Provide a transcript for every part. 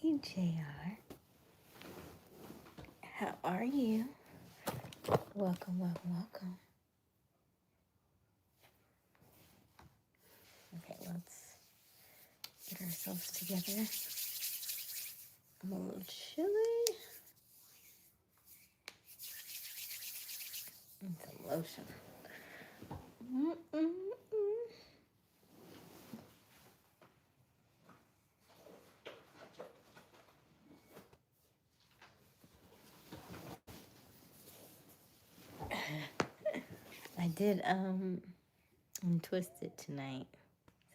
Hey, JR. How are you? Welcome, welcome, welcome. Okay, let's get ourselves together. I'm a little chilly. And some lotion. I did untwist it tonight.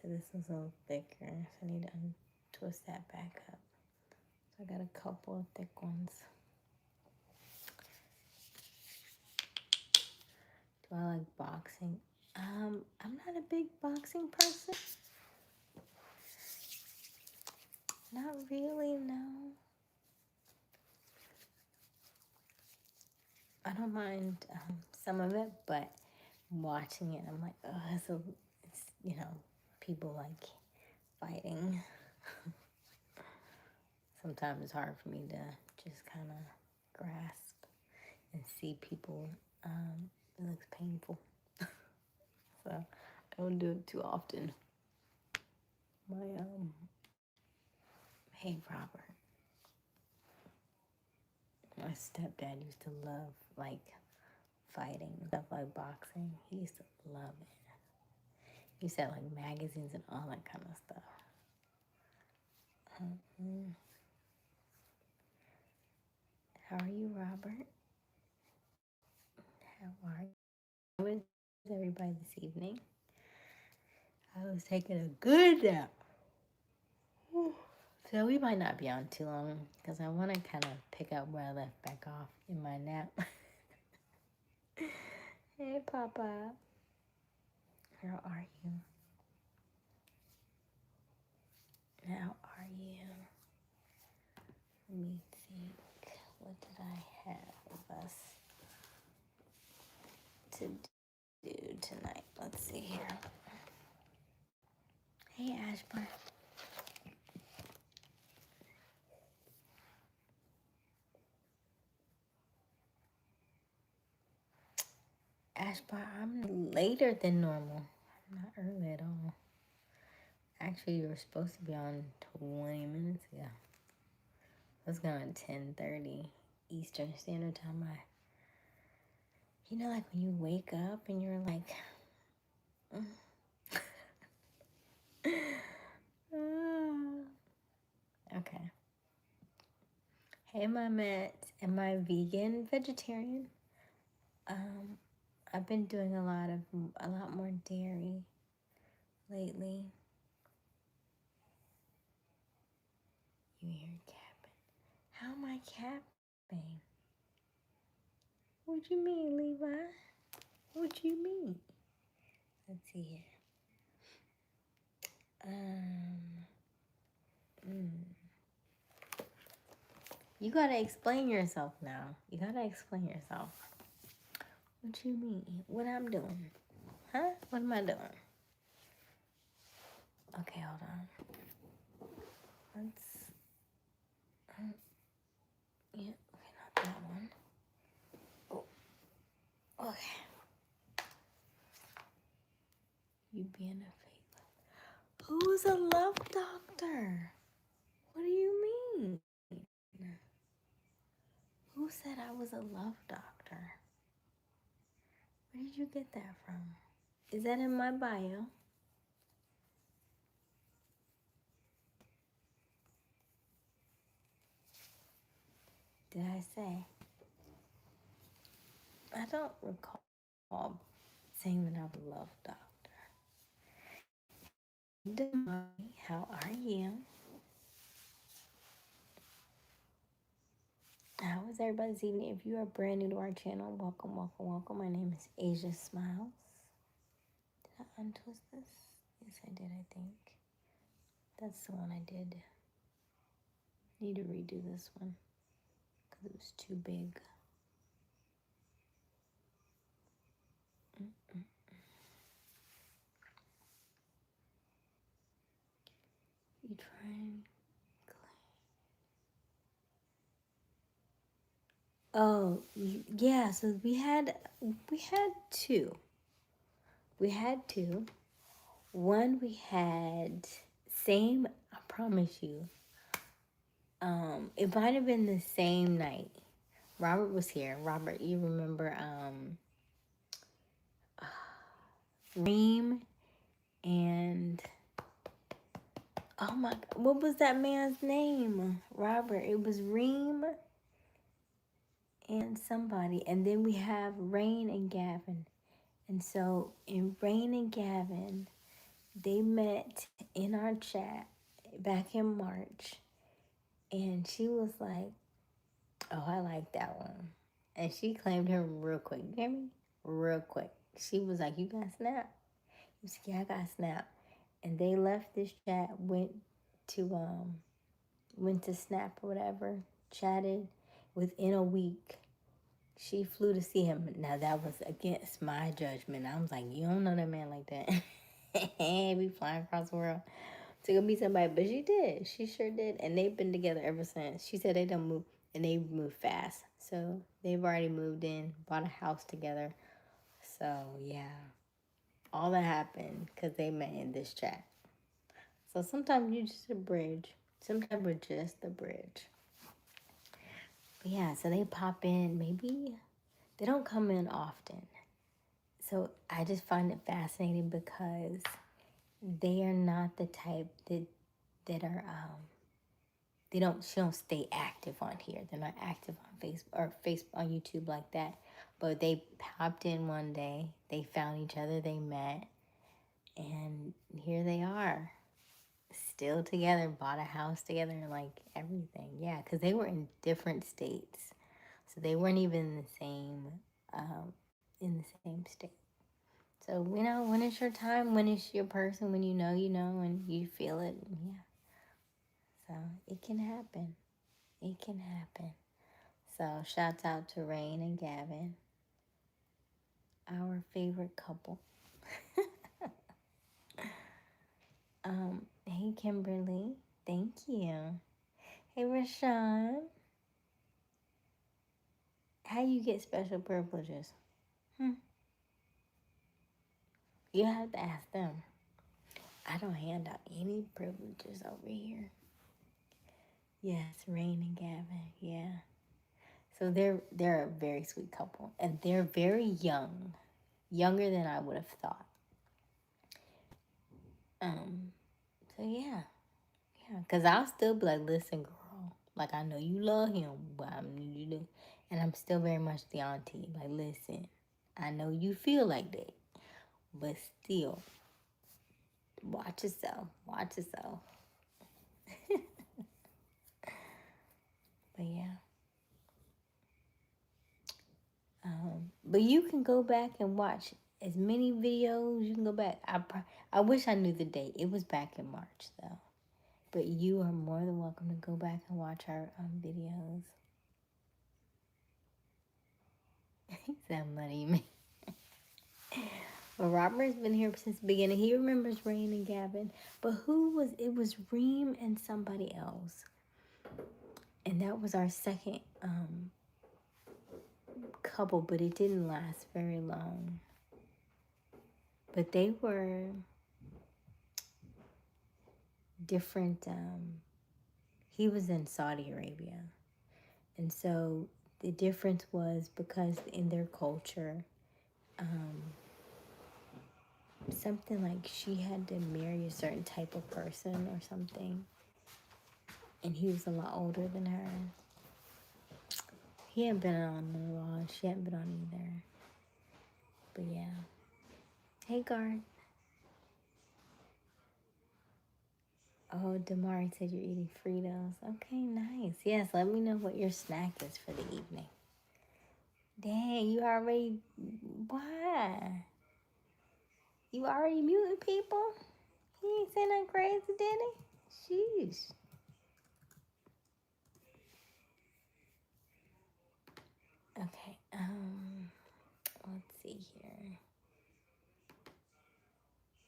So this is a little thicker. So I need to untwist that back up. So I got a couple of thick ones. Do I like boxing? I'm not a big boxing person. Not really, no. I don't mind some of it, but watching it, I'm like, oh, it's people like fighting. Sometimes it's hard for me to just kind of grasp and see people. It looks painful, so I don't do it too often. Hey Robert, my stepdad used to love like fighting stuff like boxing. He used to love it. He used to have like magazines and all that kind of stuff. How are you, Robert? How are you? How is everybody this evening? I was taking a good nap. So we might not be on too long because I want to kind of pick up where I left back off in my nap. Hey, Papa. How are you? How are you? Let me think. What did I have us to do tonight? Let's see here. Hey, Ashburn. Ashburn, I'm later than normal. I'm not early at all. Actually, you were supposed to be on 20 minutes ago. I was going at 10:30 Eastern Standard Time. Like when you wake up and you're like, okay. Hey, am I vegan, vegetarian? I've been doing a lot more dairy lately. You hear capping? How am I capping? What you mean, Levi? What you mean? Let's see here. You gotta explain yourself now. You gotta explain yourself. What you mean? What I'm doing? Huh? What am I doing? Okay, hold on. Let's. Yeah. Okay, not that one. Oh. Okay. You being a fake. Who's a love doctor? What do you mean? Who said I was a love doctor? Where did you get that from? Is that in my bio? Did I say? I don't recall saying that I'm a love doctor. How are you? How is everybody's evening? If you are brand new to our channel, welcome, welcome, welcome. My name is Aysia Smiles. Did I untwist this? Yes, I did, I think. That's the one I did. Need to redo this one because it was too big. You try and clean. Oh, yeah, so we had two. We had two. One we had same, I promise you. It might have been the same night. Robert was here. Robert, you remember Reem and oh my, what was that man's name? Robert. It was Reem and somebody. And then we have Rain and Gavin. And so in Rain and Gavin, they met in our chat back in March. And she was like, oh, I like that one. And she claimed him real quick. You hear me? Real quick. She was like, you got Snap? He was like, yeah, I got Snap. And they left this chat, went to Snap or whatever, chatted. Within a week, she flew to see him. Now that was against my judgment. I was like, you don't know that man like that. Be flying across the world to go meet somebody. But she did. She sure did. And they've been together ever since. She said they don't move, and they move fast. So they've already moved in, bought a house together. So yeah, all that happened because they met in this chat. So sometimes you're just a bridge. Sometimes we're just a bridge. But yeah, so they pop in. Maybe they don't come in often. So I just find it fascinating because they are not the type that are she don't stay active on here. They're not active on Facebook on YouTube like that. But they popped in one day. They found each other. They met, and here they are, still together. Bought a house together, like everything. Yeah, because they were in different states, so they weren't even in the same state. So when it's your time, when it's your person, when you know, and you feel it. Yeah. So it can happen. It can happen. So shouts out to Rain and Gavin, our favorite couple. Hey Kimberly, thank you. Hey Rashawn, how you get special privileges? You have to ask them. I don't hand out any privileges over here. Yes, Rain and Gavin. Yeah. So they're a very sweet couple, and they're very young, younger than I would have thought. Um. So yeah. Because I'll still be like, listen, girl, like, I know you love him, but you do. And I'm still very much the auntie. Like, listen, I know you feel like that, but still, watch yourself. Watch yourself. But yeah. But you can go back and watch as many videos. You can go back. I wish I knew the date. It was back in March, though. But you are more than welcome to go back and watch our videos. That money, man. Well, Robert's been here since the beginning. He remembers Rain and Gavin. But it was Reem and somebody else. And that was our second couple, but it didn't last very long. But they were different. He was in Saudi Arabia. And so the difference was because in their culture, something like she had to marry a certain type of person or something. And he was a lot older than her. He hadn't been on in a while. She hadn't been on either. But yeah. Hey, Garth. Oh, Damari said you're eating Fritos. Okay, nice. Yes, let me know what your snack is for the evening. Dang, you already... Why? You already muting people? He ain't saying nothing crazy, did he? Sheesh. Okay, let's see here.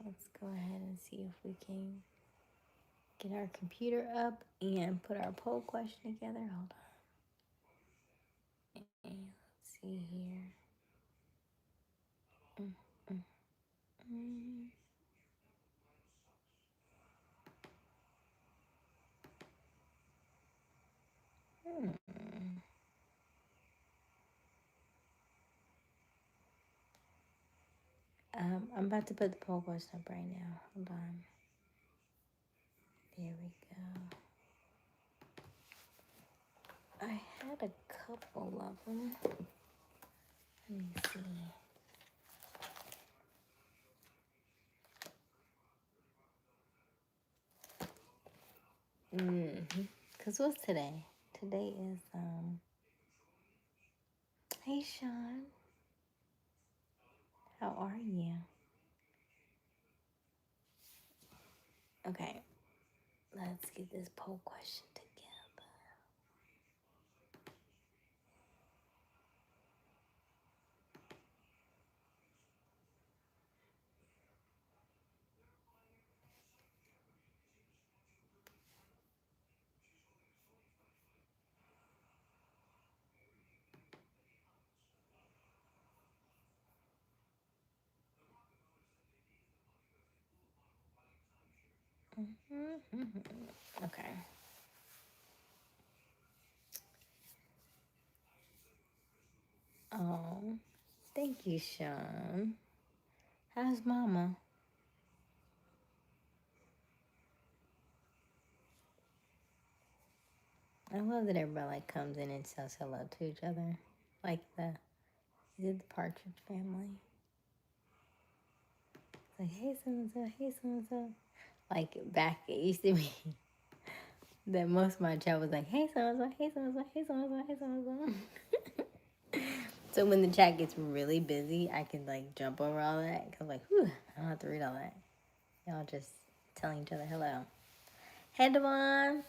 Let's go ahead and see if we can get our computer up and put our poll question together. Hold on. see here. Mm, mm, mm. Hmm. I'm about to put the poll question up right now. Hold on. There we go. I had a couple of them. Let me see. Cause what's today? Today is Hey Sean, how are you? Okay, let's get this poll question together. Okay. Oh, thank you, Sean. How's Mama? I love that everybody like comes in and says hello to each other, like is it the Partridge Family? It's like hey so and so, hey so and so. Like back, it used to be that most of my chat was like hey so and so, hey so and so, hey so and so, hey so and so. So when the chat gets really busy, I can like jump over all that because like, whew, I don't have to read all that. Y'all just telling each other hello. Hey Devon,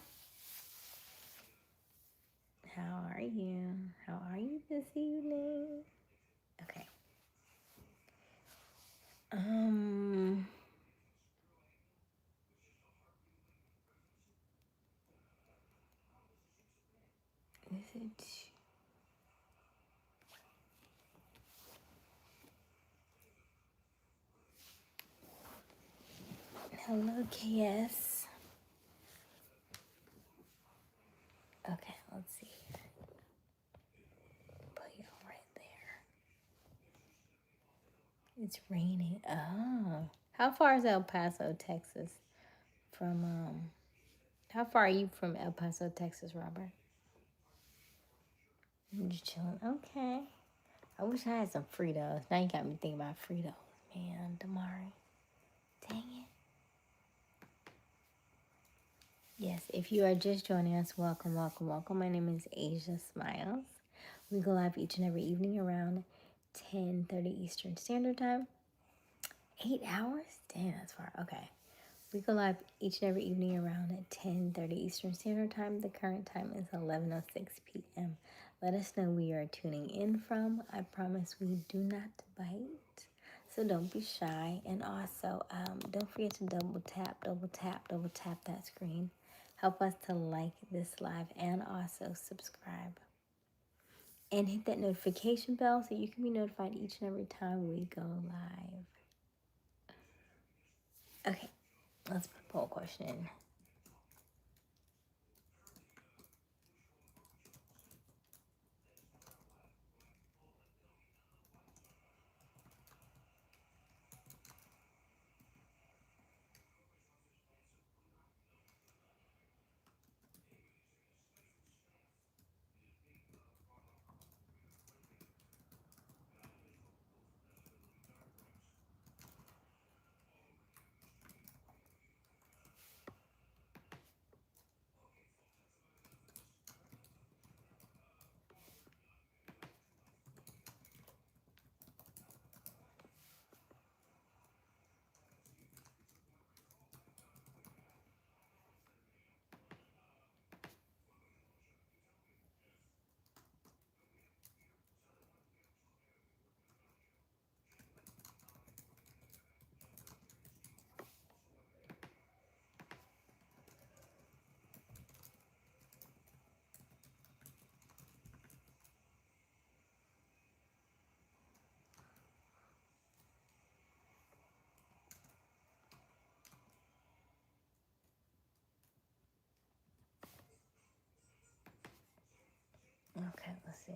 how are you? How are you this evening? Okay. Um, is it? Hello, KS. Okay, let's see. Put you right there. It's raining. Oh, how far is El Paso, Texas? From how far are you from El Paso, Texas, Robert? I'm just chilling. Okay. I wish I had some Fritos. Now you got me thinking about Fritos, man. Damari. Dang it. Yes, if you are just joining us, welcome, welcome, welcome. My name is Aysia Smiles. We go live each and every evening around 10:30 Eastern Standard Time. 8 hours? Damn, that's far. Okay. We go live each and every evening around at 10:30 Eastern Standard Time. The current time is 11:06 p.m. Let us know where you are tuning in from. I promise we do not bite. So don't be shy. And also, don't forget to double tap that screen. Help us to like this live and also subscribe. And hit that notification bell so you can be notified each and every time we go live. Okay, let's put a poll question in. Okay, let's see.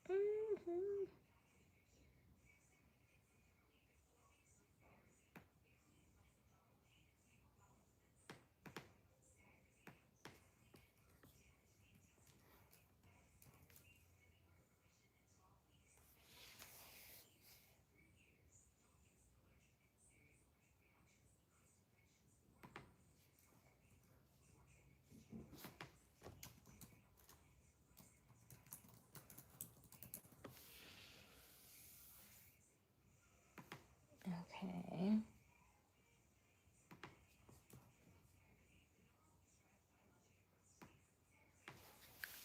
Mm-hmm. Okay.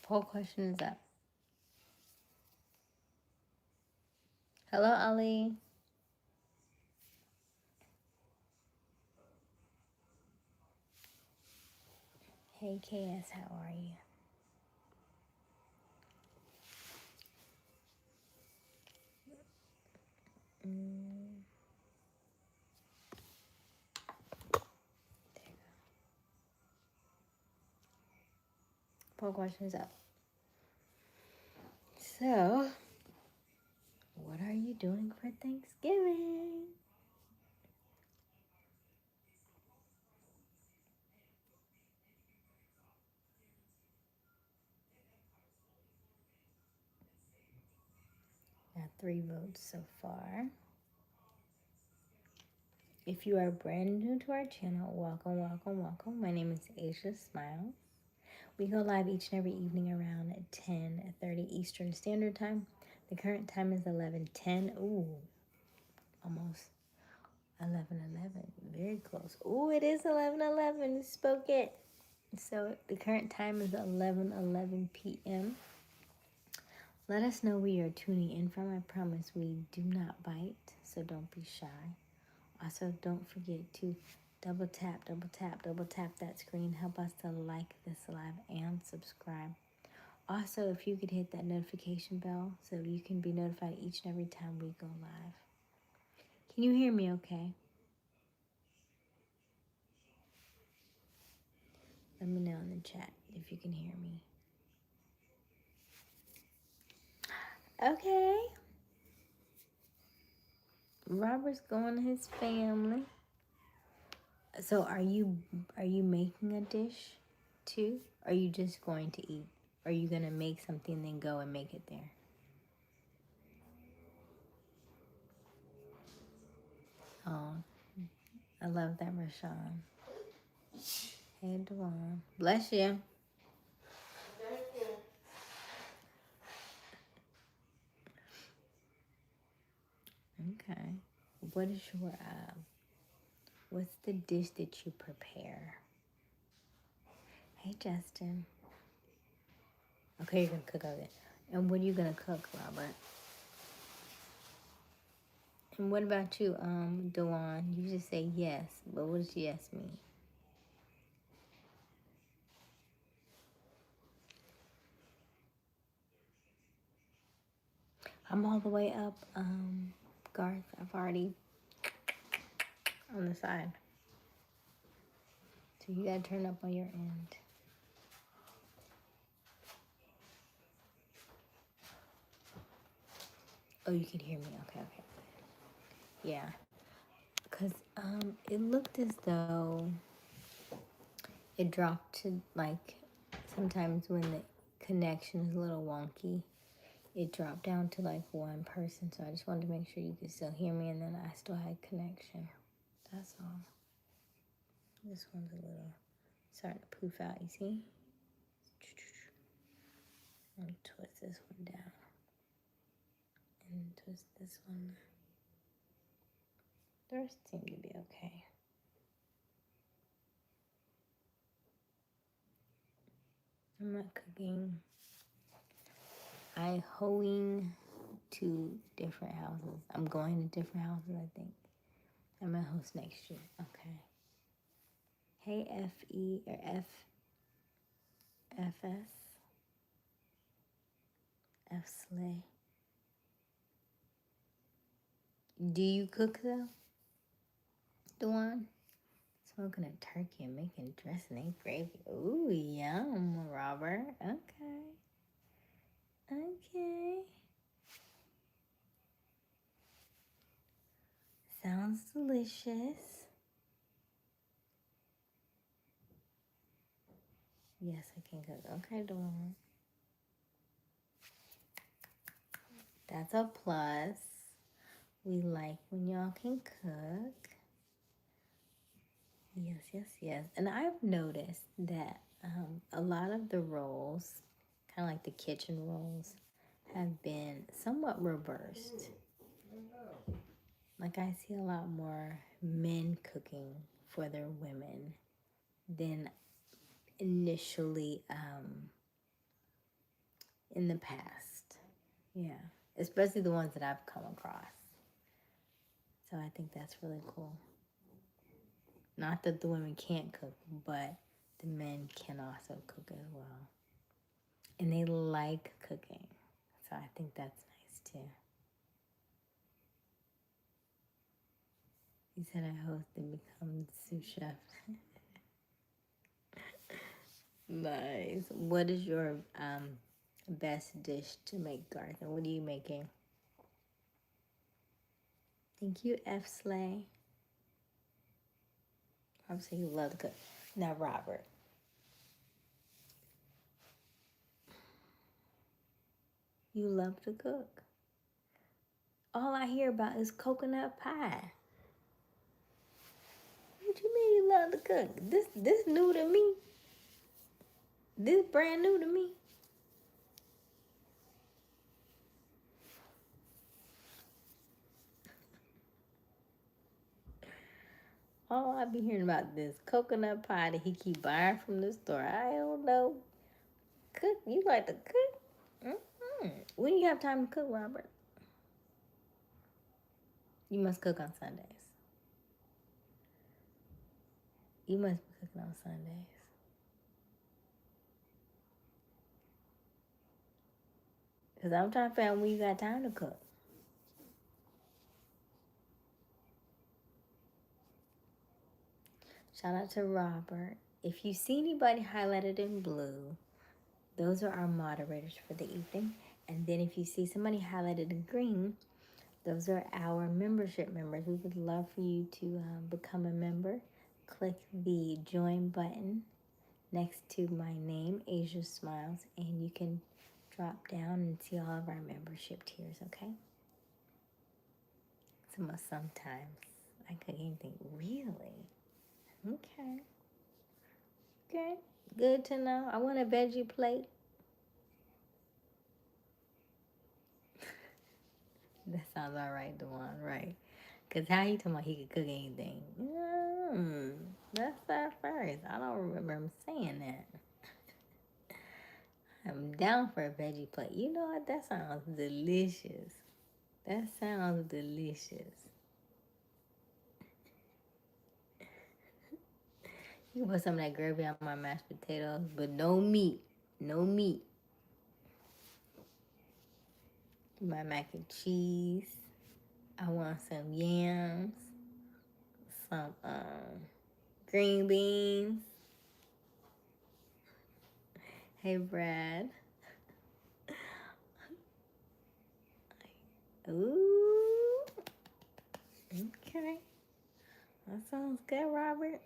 Poll question is up. Hello, Ali. Hey, KS, how are you? Poll question is up. So, what are you doing for Thanksgiving? Got 3 votes so far. If you are brand new to our channel, welcome, welcome, welcome. My name is Aysia Smiles. We go live each and every evening around 10:30 Eastern Standard Time. The current time is 11:10. Ooh, almost 11:11. Very close. Ooh, it is 11:11. You spoke it. So the current time is 11:11 p.m. Let us know where you're tuning in from. I promise we do not bite, so don't be shy. Also, don't forget to double tap that screen. Help us to like this live and subscribe. Also, if you could hit that notification bell so you can be notified each and every time we go live. Can you hear me okay? Let me know in the chat if you can hear me. Okay. Robert's going to his family. So are you making a dish too? Or are you just going to eat? Or are you gonna make something then go and make it there? Oh, I love that, Rashawn. Hey, Dewan. Bless you. Okay. What is your what's the dish that you prepare? Hey, Justin. Okay, you're gonna cook all that. And what are you gonna cook, Robert? And what about you, Dewan? You just say yes, but what does yes mean? I'm all the way up, Garth. I've already on the side. So you gotta turn up on your end. Oh, you can hear me. Okay, okay. Yeah. Because it looked as though it dropped to, like, sometimes when the connection is a little wonky, it dropped down to, like, 1 person. So I just wanted to make sure you could still hear me and then I still had connection. That's all. This one's a little starting to poof out, you see? Let me twist this one down. And twist this one. The rest seem to be okay. I'm not cooking. I hoeing 2 different houses. I'm going to different houses, I think. I'm gonna host next year. Okay. Hey, F-E or F-F-S. F-Slay. Do you cook, though? Dewan? Smoking a turkey and making dressing and gravy. Ooh, yum, Robert. Okay. Okay. Sounds delicious. Yes, I can cook. Okay, Dawn. That's a plus. We like when y'all can cook. Yes, yes, yes. And I've noticed that a lot of the roles, kind of like the kitchen roles, have been somewhat reversed. Like I see a lot more men cooking for their women than initially in the past. Yeah, especially the ones that I've come across. So I think that's really cool. Not that the women can't cook, but the men can also cook as well. And they like cooking. So I think that's nice too. He said I hope to become the sous chef. Nice. What is your best dish to make, Garth? And what are you making? Thank you, F. Slay. Obviously, you love to cook. Now, Robert. You love to cook. All I hear about is coconut pie. What you mean you love to cook? This new to me. This brand new to me. All I be hearing about this coconut pie that he keep buying from the store. I don't know. Cook? You like to cook? Mm-hmm. When you have time to cook, Robert? You must cook on Sundays. You must be cooking on Sundays. Because I'm trying to find out when you got time to cook. Shout out to Robert. If you see anybody highlighted in blue, those are our moderators for the evening. And then if you see somebody highlighted in green, those are our membership members. We would love for you to become a member. Click the join button next to my name, Aysia Smiles, and you can drop down and see all of our membership tiers, okay? Sometimes I cook anything, really? Okay. Okay. Good to know. I want a veggie plate. That sounds all right, Dewan, right? Because how he talking about he could cook anything? That's that first. I don't remember him saying that. I'm down for a veggie plate. You know what? That sounds delicious. That sounds delicious. You can put some of that gravy on my mashed potatoes, but no meat. No meat. My mac and cheese. I want some yams. Some green beans. Hey, Brad. Ooh. Okay. That sounds good, Robert.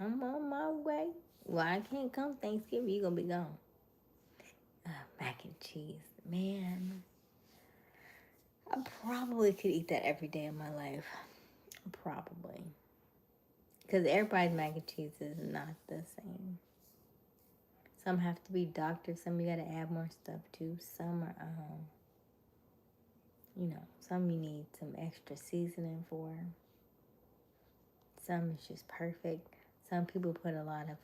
I'm on my way. Well, I can't come Thanksgiving. You gonna be gone. Mac and cheese. Man. I probably could eat that every day of my life. Probably. Because everybody's mac and cheese is not the same. Some have to be doctored. Some you gotta add more stuff to. Some are, some you need some extra seasoning for. Some is just perfect. Some people put a lot of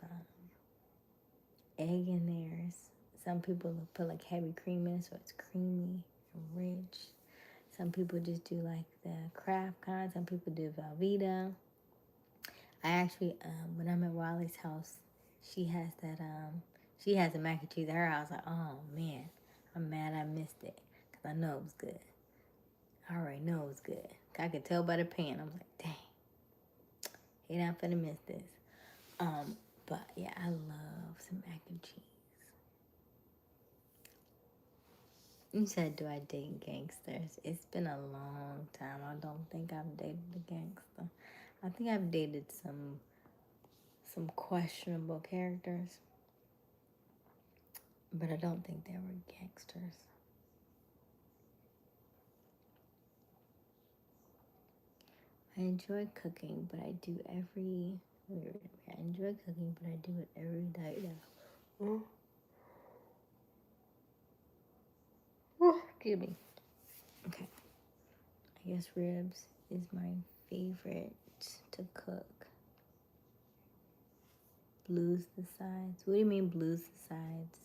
egg in theirs. Some people put like heavy cream in it, so it's creamy and rich. Some people just do like the Kraft kind. Some people do Velveeta. I actually, when I'm at Wiley's house, she has that, she has a mac and cheese at her house. Like, oh man, I'm mad I missed it. Because I know it was good. I already know it was good. I could tell by the pan. I was like, dang, ain't not finna miss this. But yeah, I love some mac and cheese. You said, do I date gangsters? It's been a long time. I don't think I've dated a gangster. I think I've dated some questionable characters, but I don't think they were gangsters. I enjoy cooking, but I do every. I enjoy cooking, but I do it every day now. Excuse me. Okay. I guess ribs is my favorite to cook. Blues the sides. What do you mean blues the sides?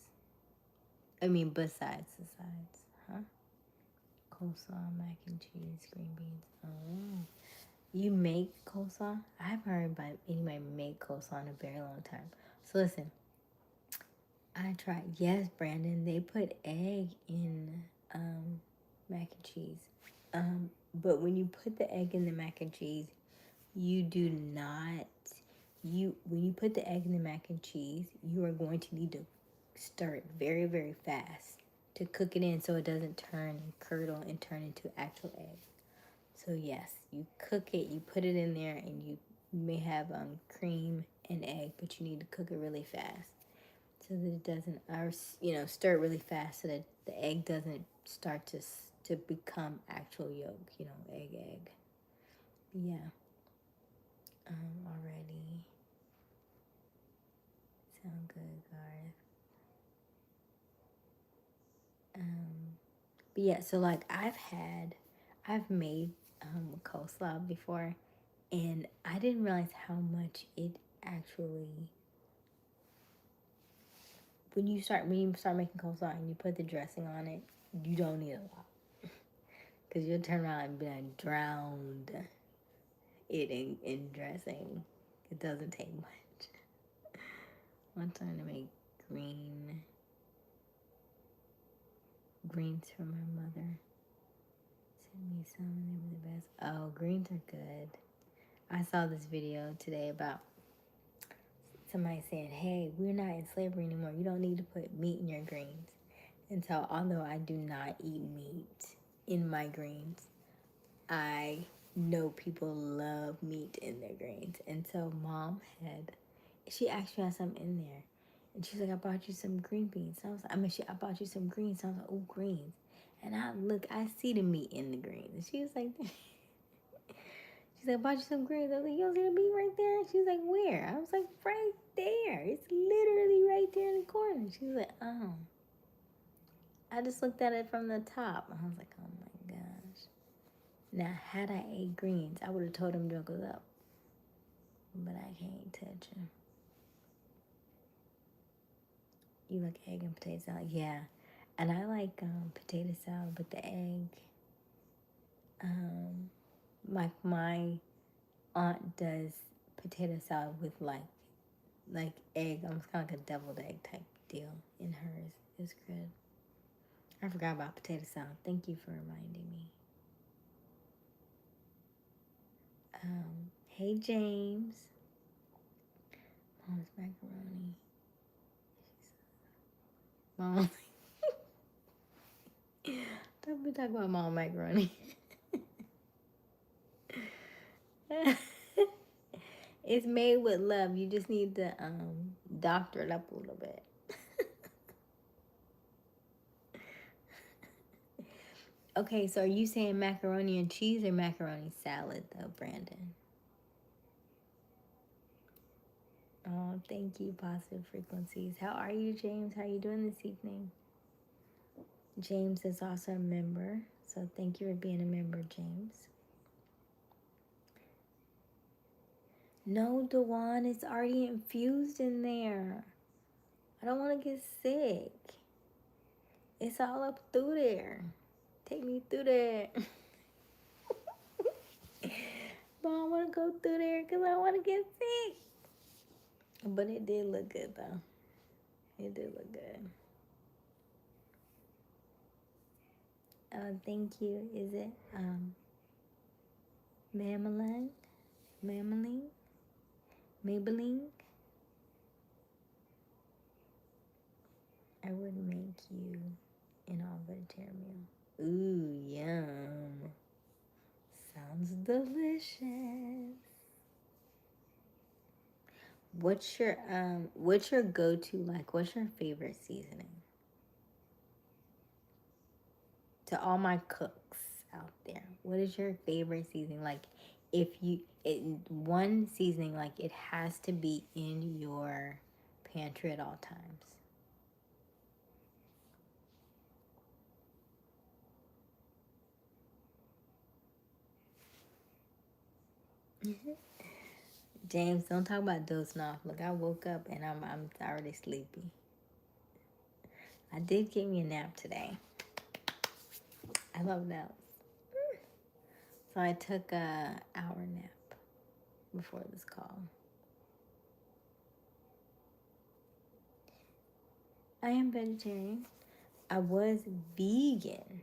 I mean besides the sides, huh? Coleslaw, mac and cheese, green beans. Oh. You make coleslaw? I haven't heard about anybody make coleslaw in a very long time. So listen, I tried. Yes, Brandon, they put egg in mac and cheese. But when you put the egg in the mac and cheese, you do not. When you put the egg in the mac and cheese, you are going to need to stir it very, very fast to cook it in so it doesn't turn and curdle and turn into actual egg. So yes, you cook it, you put it in there, and you may have cream and egg, but you need to cook it really fast so that it doesn't, or stir it really fast so that the egg doesn't start to become actual yolk. Egg. Yeah. Already sound good, Garth. But yeah, so like I've made coleslaw before, and I didn't realize how much it actually. When you start making coleslaw and you put the dressing on it, you don't need a lot, because you'll turn around and be like drowned it in dressing. It doesn't take much. One time to make greens for my mother. Send me some. They were the best. Oh, greens are good. I saw this video today about somebody saying, hey, we're not in slavery anymore. You don't need to put meat in your greens. And so, although I do not eat meat in my greens, I know people love meat in their greens. And so, she actually had some in there. And she's like, I bought you some green beans. And I bought you some greens. So I was like, oh, greens. And I see the meat in the greens. And she was like, she's like, I bought you some greens. I was like, you don't see the meat right there? She was like, where? I was like, right there. It's literally right there in the corner. She was like, oh. I just looked at it from the top. I was like, oh my gosh. Now, had I ate greens, I would have told him to go up. But I can't touch him. You like egg and potato salad? Yeah. And I like potato salad with the egg. My aunt does potato salad with like egg, almost kind of like a deviled egg type deal in hers. It's good. I forgot about potato salad. Thank you for reminding me. Hey, James. Mom's macaroni. Mom. Don't be talking about mom macaroni. It's made with love. You just need to doctor it up a little bit. Okay, so are you saying macaroni and cheese or macaroni salad though, Brandon? Oh, thank you, Positive Frequencies. How are you, James? How are you doing this evening? James is also a member, so thank you for being a member, James. No, Dewan, it's already infused in there. I don't want to get sick. It's all up through there. Take me through there. to go through there because I want to get sick. But it did look good, though. It did look good. Thank you. Is it Mameline? Mameline? Maybelline? I would make you an all vegetarian meal. Ooh, yum. Sounds delicious. What's your go-to, like, what's your favorite seasoning? To all my cooks out there, what is your favorite seasoning? Like, one seasoning, like, it has to be in your pantry at all times. James, don't talk about dozing off. Look, I woke up and I'm already sleepy. I did give me a nap today. I love naps. So I took a hour nap before this call. I am vegetarian. I was vegan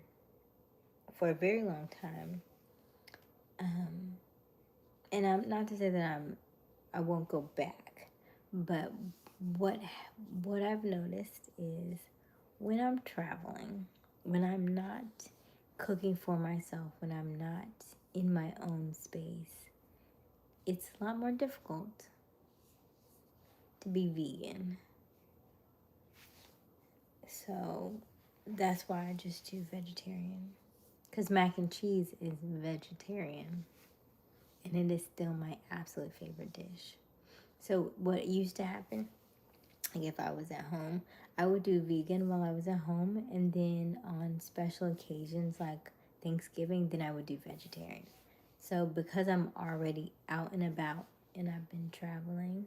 for a very long time. And I'm not to say that I won't go back, but what I've noticed is when I'm traveling, when I'm not cooking for myself, when I'm not in my own space, it's a lot more difficult to be vegan. So that's why I just do vegetarian. Because mac and cheese is vegetarian. And it is still my absolute favorite dish. So what used to happen, like if I was at home, I would do vegan while I was at home. And then on special occasions like Thanksgiving, then I would do vegetarian. So because I'm already out and about and I've been traveling,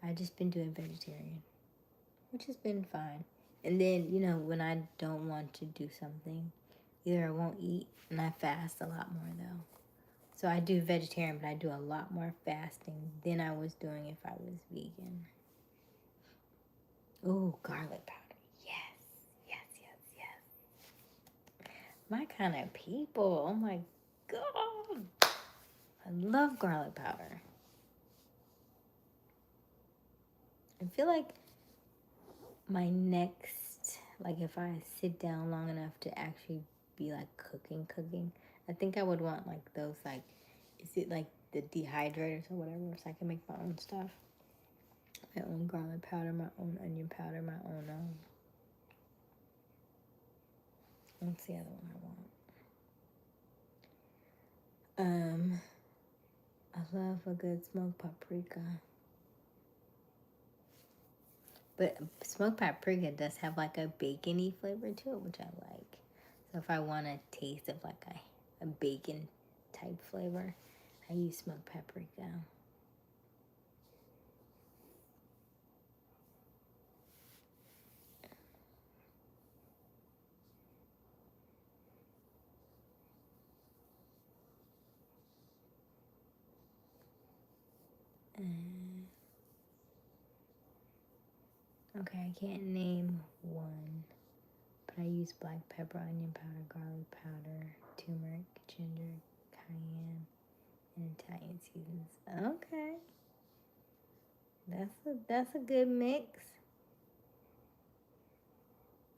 I just been doing vegetarian, which has been fine. And then, when I don't want to do something, either I won't eat, and I fast a lot more though. So I do vegetarian, but I do a lot more fasting than I was doing if I was vegan. Ooh, garlic powder. Yes, yes, yes, yes. My kind of people. Oh my God. I love garlic powder. I feel like my next, like if I sit down long enough to actually be like cooking, I think I would want like those, like, is it like the dehydrators or whatever, so I can make my own stuff. My own garlic powder, my own onion powder, my own, what's the other one I want? I love a good smoked paprika. But smoked paprika does have like a bacony flavor to it, which I like. So if I want a taste of like a bacon type flavor, I use smoked paprika. Okay, I can't name one, but I use black pepper, onion powder, garlic powder, turmeric, ginger, cayenne, and Italian seasons. Okay, that's a good mix.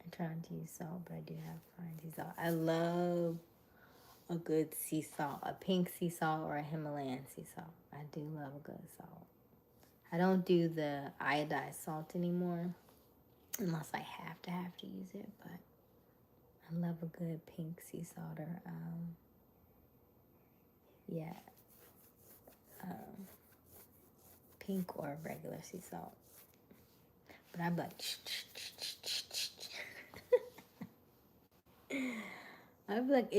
I'm trying to use salt, but I do have fine sea salt. I love a good sea salt, a pink sea salt or a Himalayan sea salt. I do love a good salt. I don't do the iodized salt anymore unless I have to use it, but I love a good pink sea salt or pink or regular sea salt. But I'm like I'm like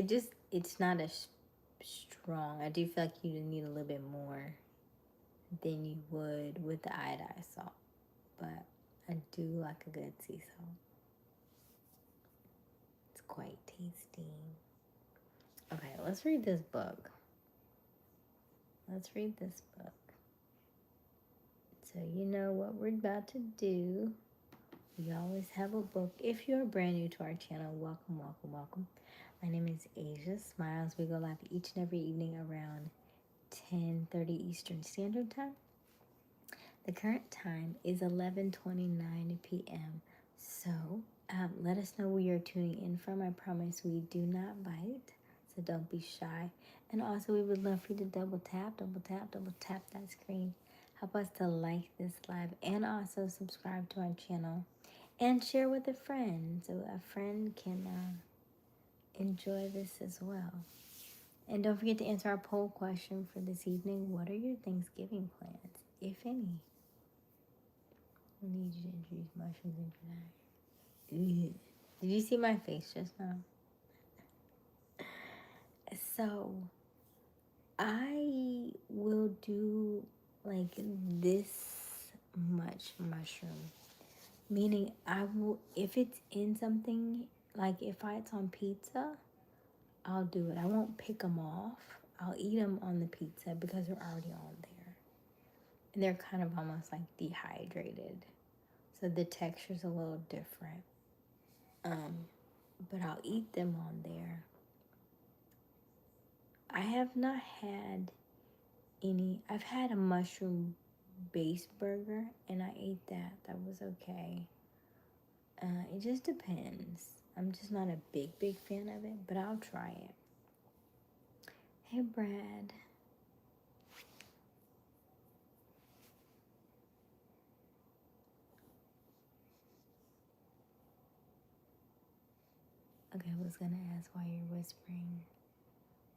it's not as strong. I do feel like you need a little bit more than you would with the iodized salt. But I do like a good sea salt. It's quite tasty. Okay, let's read this book. let's read this book. So you know what we're about to do. We always have a book. If you're brand new to our channel, welcome, welcome, welcome. My name is Aysia Smiles. We go live each and every evening around 10:30 Eastern Standard Time. The current time is 11:29 p.m. So let us know where you're tuning in from. I promise we do not bite, so don't be shy. And also, we would love for you to double tap that screen. Help us to like this live and also subscribe to our channel and share with a friend so a friend can enjoy this as well. And don't forget to answer our poll question for this evening. What are your Thanksgiving plans, if any? I need you to introduce mushrooms into that. Did you see my face just now? So, I will do like this much mushroom. Meaning, I will, if it's in something, like if it's on pizza, I'll do it. I won't pick them off. I'll eat them on the pizza because they're already on there. And they're kind of almost like dehydrated. So the texture's a little different. But I'll eat them on there. I have not had I've had a mushroom base burger and I ate that. That was okay. It just depends. I'm just not a big fan of it, but I'll try it. Hey, Brad. Okay, I was gonna ask why you're whispering,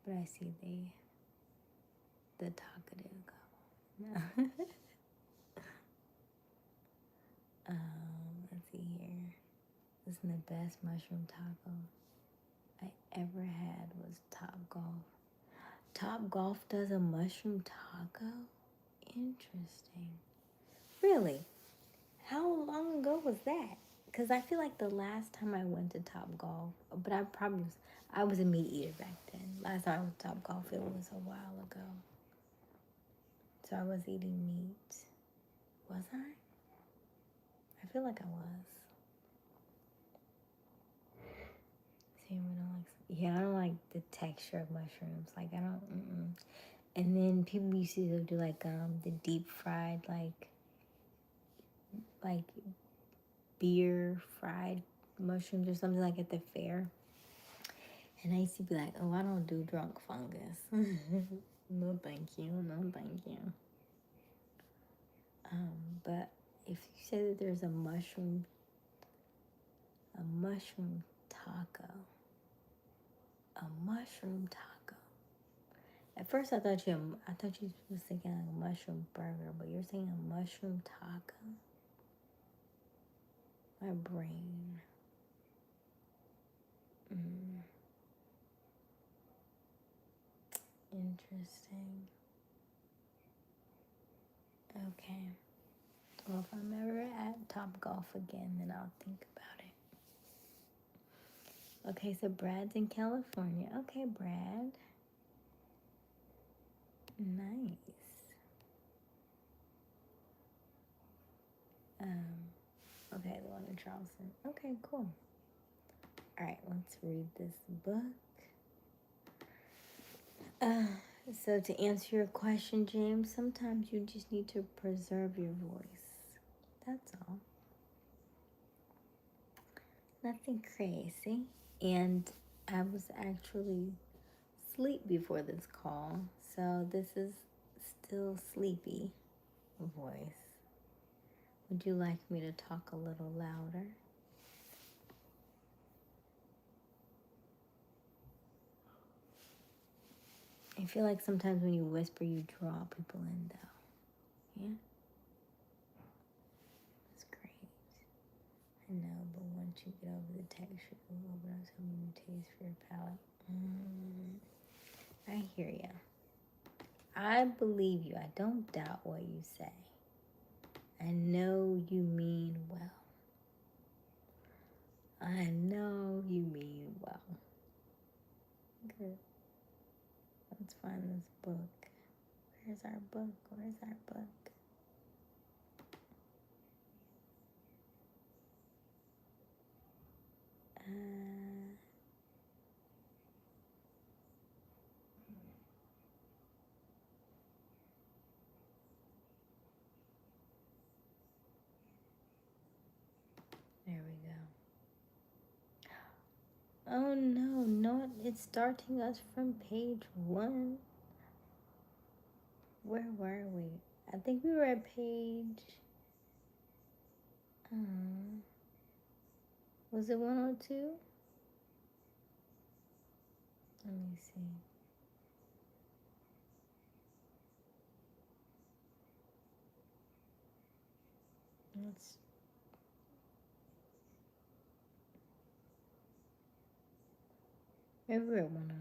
but I see the talkative couple. Let's see here. This is the best mushroom taco I ever had was Top Golf. Top Golf does a mushroom taco? Interesting. Really? How long ago was that? Because I feel like the last time I went to Top Golf, but I was a meat eater back then. Last time I went to Top Golf, it was a while ago. So I was eating meat. Was I? I feel like I was. See, I don't like the texture of mushrooms. Like, I don't, And then people used to do like the deep fried, like beer fried mushrooms or something like at the fair. And I used to be like, oh, I don't do drunk fungus. No, thank you. No, thank you. But if you say that there's a mushroom taco, At first, I thought you was thinking like a mushroom burger, but you're saying a mushroom taco. My brain. Interesting. Okay. Well, if I'm ever at Top Golf again, then I'll think about it. Okay, so Brad's in California. Okay, Brad. Nice. Okay, the one in Charleston. Okay, cool. All right, let's read this book. So to answer your question, James, sometimes you just need to preserve your voice. That's all. Nothing crazy. And I was actually asleep before this call, so this is still sleepy voice. Would you like me to talk a little louder? I feel like sometimes when you whisper, you draw people in, though. Yeah? That's great. I know, but once you get over the texture, you'll open up some new taste for your palate. I hear ya. I believe you. I don't doubt what you say. I know you mean well. I know you mean well. Good. Let's find this book. Where's our book? Where's our book? There we go. Oh no, it's starting us from page 1. Where were we? I think we were at page... was it 102? Let me see. Let's... maybe we're at 101.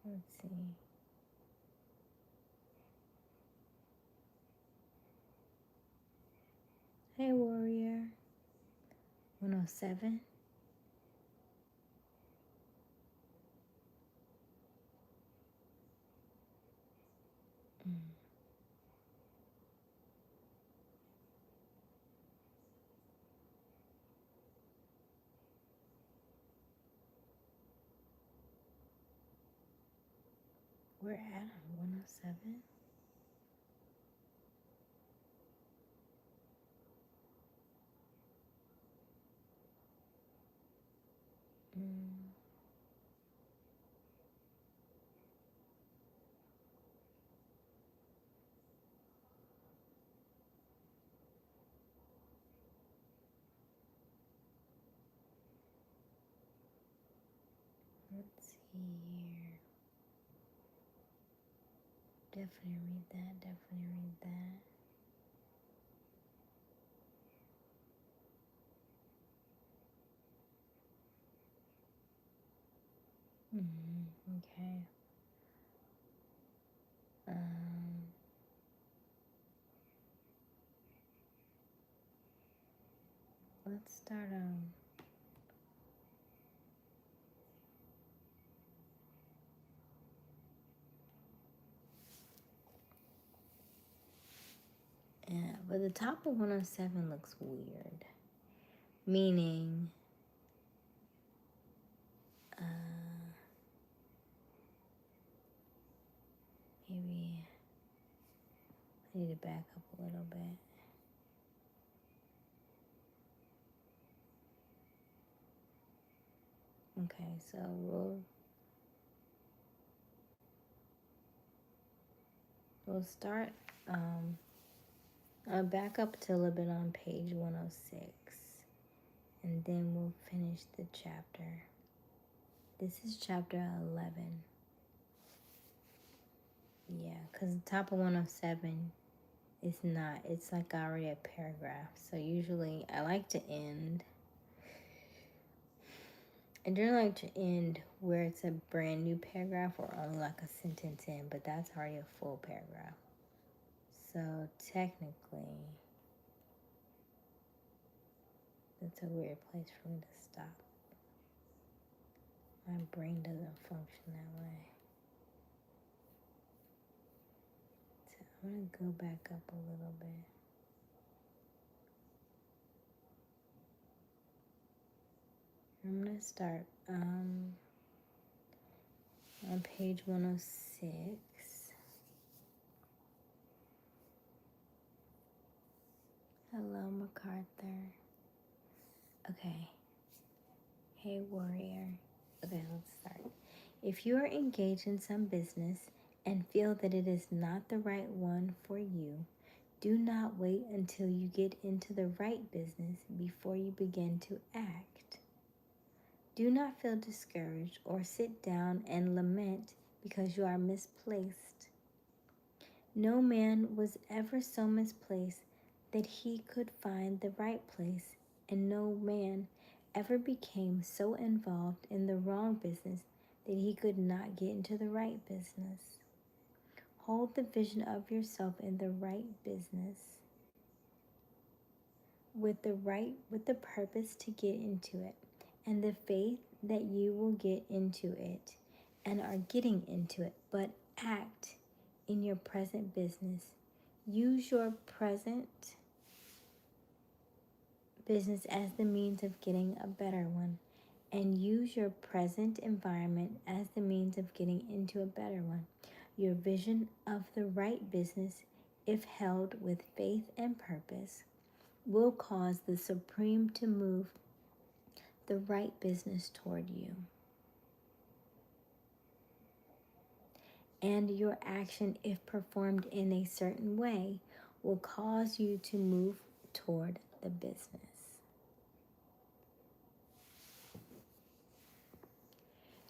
Let's see. Hey, warrior. 107. We're at 107. Let's see here. Definitely read that. Definitely read that. Okay. Let's start yeah, but the top of 107 looks weird. Meaning, maybe I need to back up a little bit. Okay, so we'll start. I'll back up to a little bit on page 106, and then we'll finish the chapter. This is chapter 11. Yeah, because the top of 107 is not, it's like already a paragraph. So usually I like to end. I don't like to end where it's a brand new paragraph or only like a sentence in, but that's already a full paragraph. So technically, that's a weird place for me to stop. My brain doesn't function that way. So I'm going to go back up a little bit. I'm going to start on page 106. Hello, MacArthur. Okay. Hey, warrior. Okay, let's start. If you are engaged in some business and feel that it is not the right one for you, do not wait until you get into the right business before you begin to act. Do not feel discouraged or sit down and lament because you are misplaced. No man was ever so misplaced that he could find the right place, and no man ever became so involved in the wrong business that he could not get into the right business. Hold the vision of yourself in the right business with the purpose to get into it, and the faith that you will get into it, and are getting into it, but act in your present business. Use your present business as the means of getting a better one, and use your present environment as the means of getting into a better one. Your vision of the right business, if held with faith and purpose, will cause the Supreme to move the right business toward you. And your action, if performed in a certain way, will cause you to move toward the business.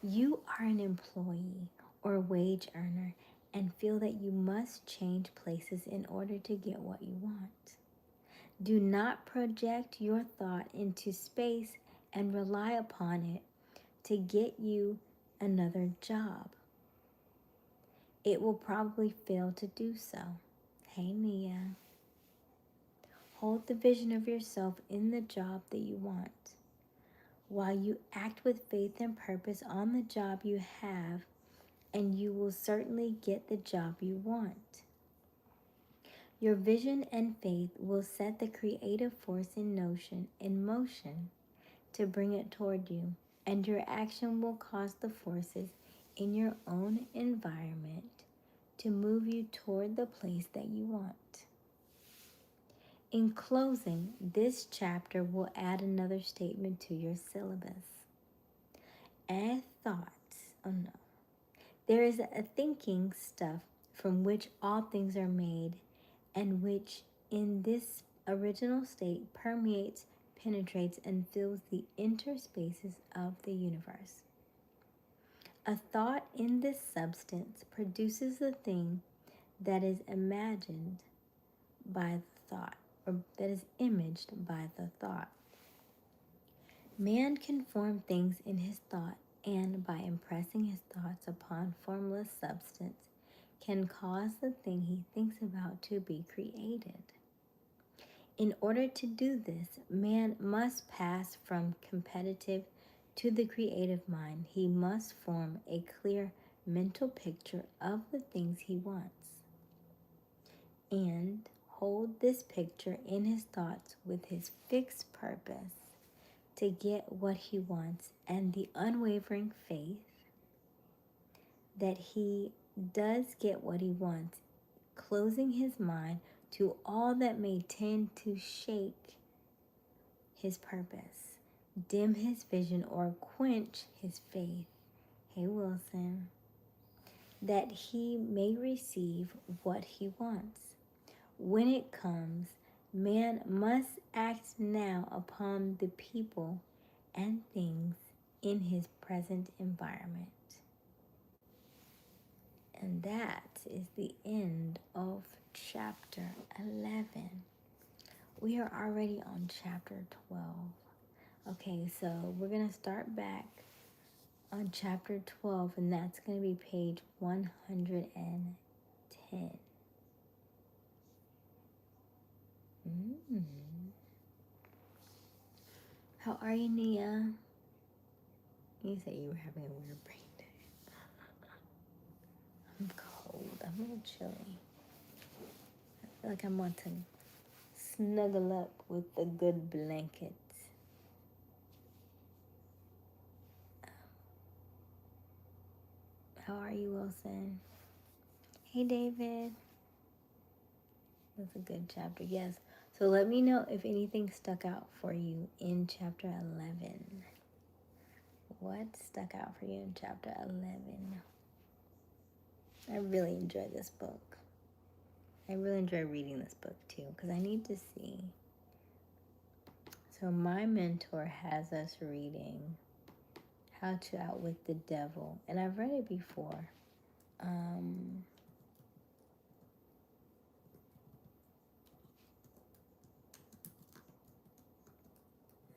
You are an employee or wage earner and feel that you must change places in order to get what you want. Do not project your thought into space and rely upon it to get you another job. It will probably fail to do so. Hey, Nia. Hold the vision of yourself in the job that you want. While you act with faith and purpose on the job you have, and you will certainly get the job you want. Your vision and faith will set the creative force in motion to bring it toward you, and your action will cause the forces in your own environment to move you toward the place that you want. In closing, this chapter will add another statement to your syllabus. There is a thinking stuff from which all things are made, and which in this original state permeates, penetrates, and fills the interspaces of the universe. A thought in this substance produces the thing that is imagined by the thought, or that is imaged by the thought. Man can form things in his thought, and by impressing his thoughts upon formless substance, can cause the thing he thinks about to be created. In order to do this, man must pass from competitive to the creative mind. He must form a clear mental picture of the things he wants, and hold this picture in his thoughts with his fixed purpose to get what he wants, and the unwavering faith that he does get what he wants, closing his mind to all that may tend to shake his purpose, dim his vision, or quench his faith. Hey, Wilson. That he may receive what he wants. When it comes, man must act now upon the people and things in his present environment. And that is the end of chapter 11. We are already on chapter 12. Okay, so we're going to start back on chapter 12, and that's going to be page 110. How are you, Nia? You said you were having a weird brain day. I'm cold. I'm a little chilly. I feel like I want to snuggle up with the good blankets. How are you, Wilson? Hey, David. That's a good chapter. Yes. So let me know if anything stuck out for you in chapter 11. What stuck out for you in chapter 11? I really enjoyed this book. I really enjoy reading this book too, because I need to see. So my mentor has us reading How to Outwit the Devil, and I've read it before.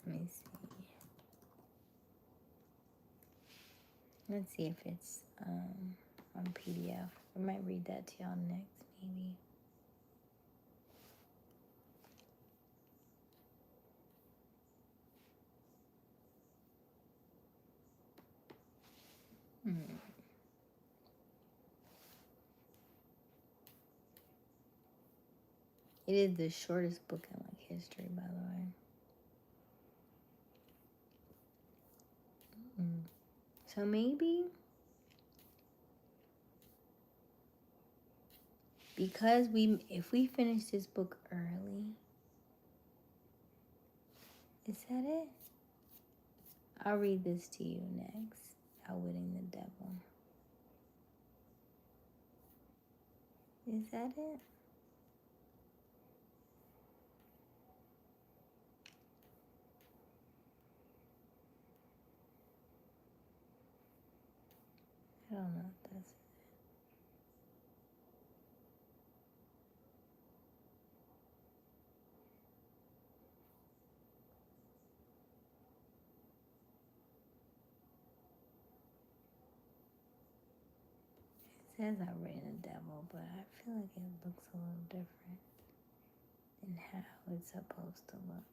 Let me see. Let's see if it's on PDF. I might read that to y'all next, maybe. It is the shortest book in like history, by the way. So maybe because if we finish this book early, is that it? I'll read this to you next. Outwitting the Devil. Is that it? I don't know if that's it. It says Outwitting the Devil, but I feel like it looks a little different than how it's supposed to look.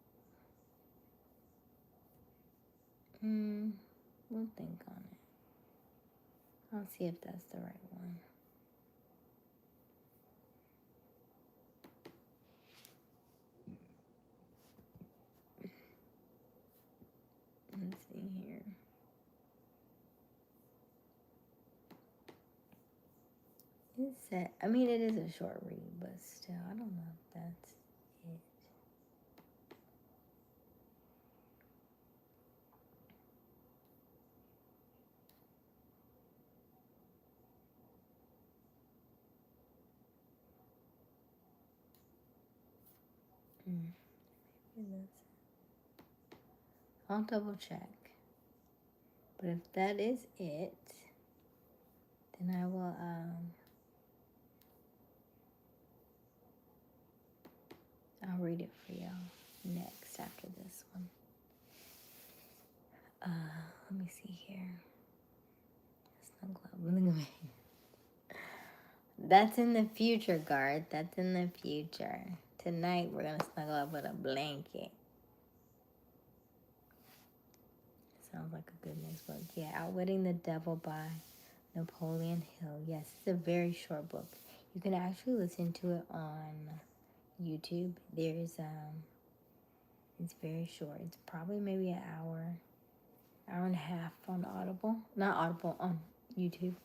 We'll think on it. I'll see if that's the right one. Let's see here. I mean, it is a short read, but still, I don't know if that's it. Maybe I'll double check. But if that is it, then I will, I'll read it for y'all next after this one. Let me see here. Snuggle up. That's in the future, guard. That's in the future. Tonight, we're going to snuggle up with a blanket. Sounds like a good next book. Yeah, Outwitting the Devil by Napoleon Hill. Yes, it's a very short book. You can actually listen to it on YouTube. There's, it's very short. It's probably maybe an hour and a half on Audible. Not Audible, on YouTube.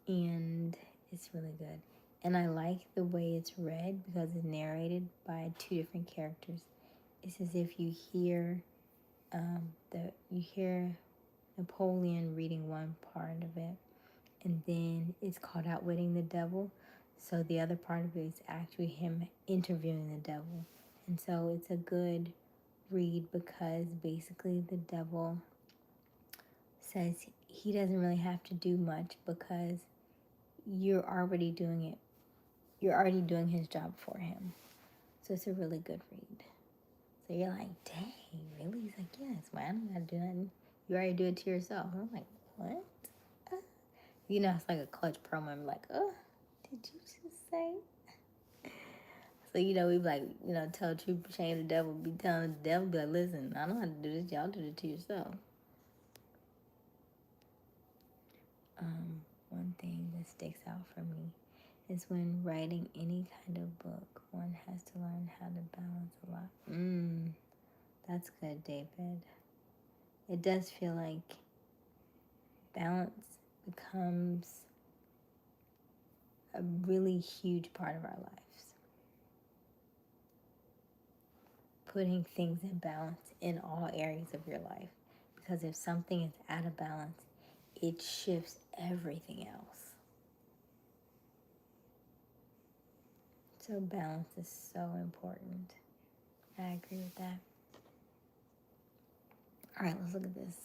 And it's really good. And I like the way it's read because it's narrated by two different characters. It's as if you hear Napoleon reading one part of it, and then it's called Outwitting the Devil. So the other part of it is actually him interviewing the devil. And so it's a good read because basically the devil says he doesn't really have to do much because you're already doing it. You're already doing his job for him. So it's a really good read. So you're like, dang, really? He's like, yes, man, I don't gotta do nothing. You already do it to yourself. And I'm like, what? You know, it's like a clutch promo. I'm like, oh, did you just say? So, you know, we be like, you know, tell the truth, shame the devil, be telling the devil, be like, listen, I don't know how to do this. Y'all do it to yourself. One thing that sticks out for me is when writing any kind of book, one has to learn how to balance a lot. That's good, David. It does feel like balance becomes a really huge part of our lives. Putting things in balance in all areas of your life. Because if something is out of balance, it shifts everything else. So balance is so important. I agree with that. All right, let's look at this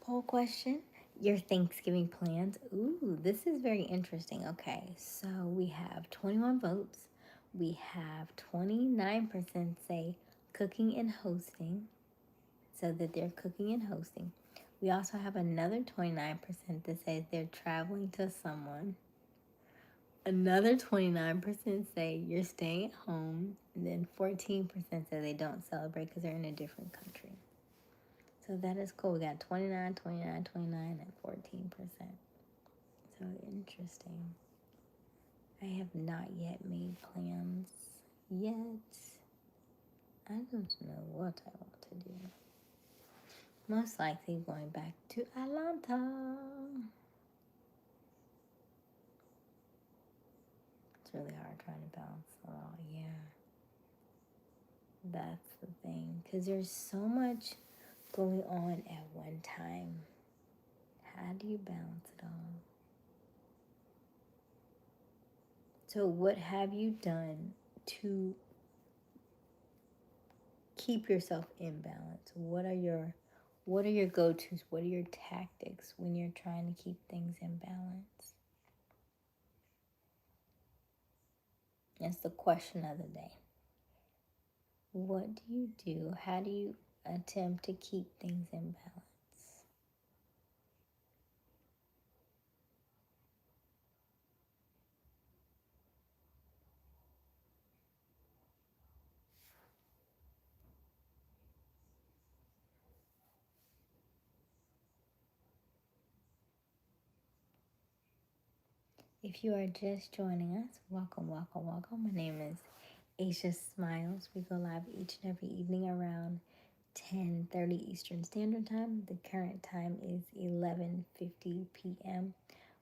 poll question. Your Thanksgiving plans. Ooh, this is very interesting. Okay, so we have 21 votes. We have 29% say cooking and hosting, so that they're cooking and hosting. We also have another 29% that says they're traveling to someone. Another 29% say you're staying at home. And then 14% say they don't celebrate because they're in a different country. So that is cool. We got 29, 29, 29, and 14%. So interesting. I have not yet made plans yet. I don't know what I want to do. Most likely going back to Atlanta. It's really hard trying to balance it all. Yeah, that's the thing. Because there's so much going on at one time. How do you balance it all? So, what have you done to keep yourself in balance? What are your go-tos? What are your tactics when you're trying to keep things in balance? That's the question of the day. What do you do? How do you attempt to keep things in balance? If you are just joining us, welcome, welcome, welcome. My name is Aysia Smiles. We go live each and every evening around 10:30 Eastern Standard Time. The current time is 11:50 p.m.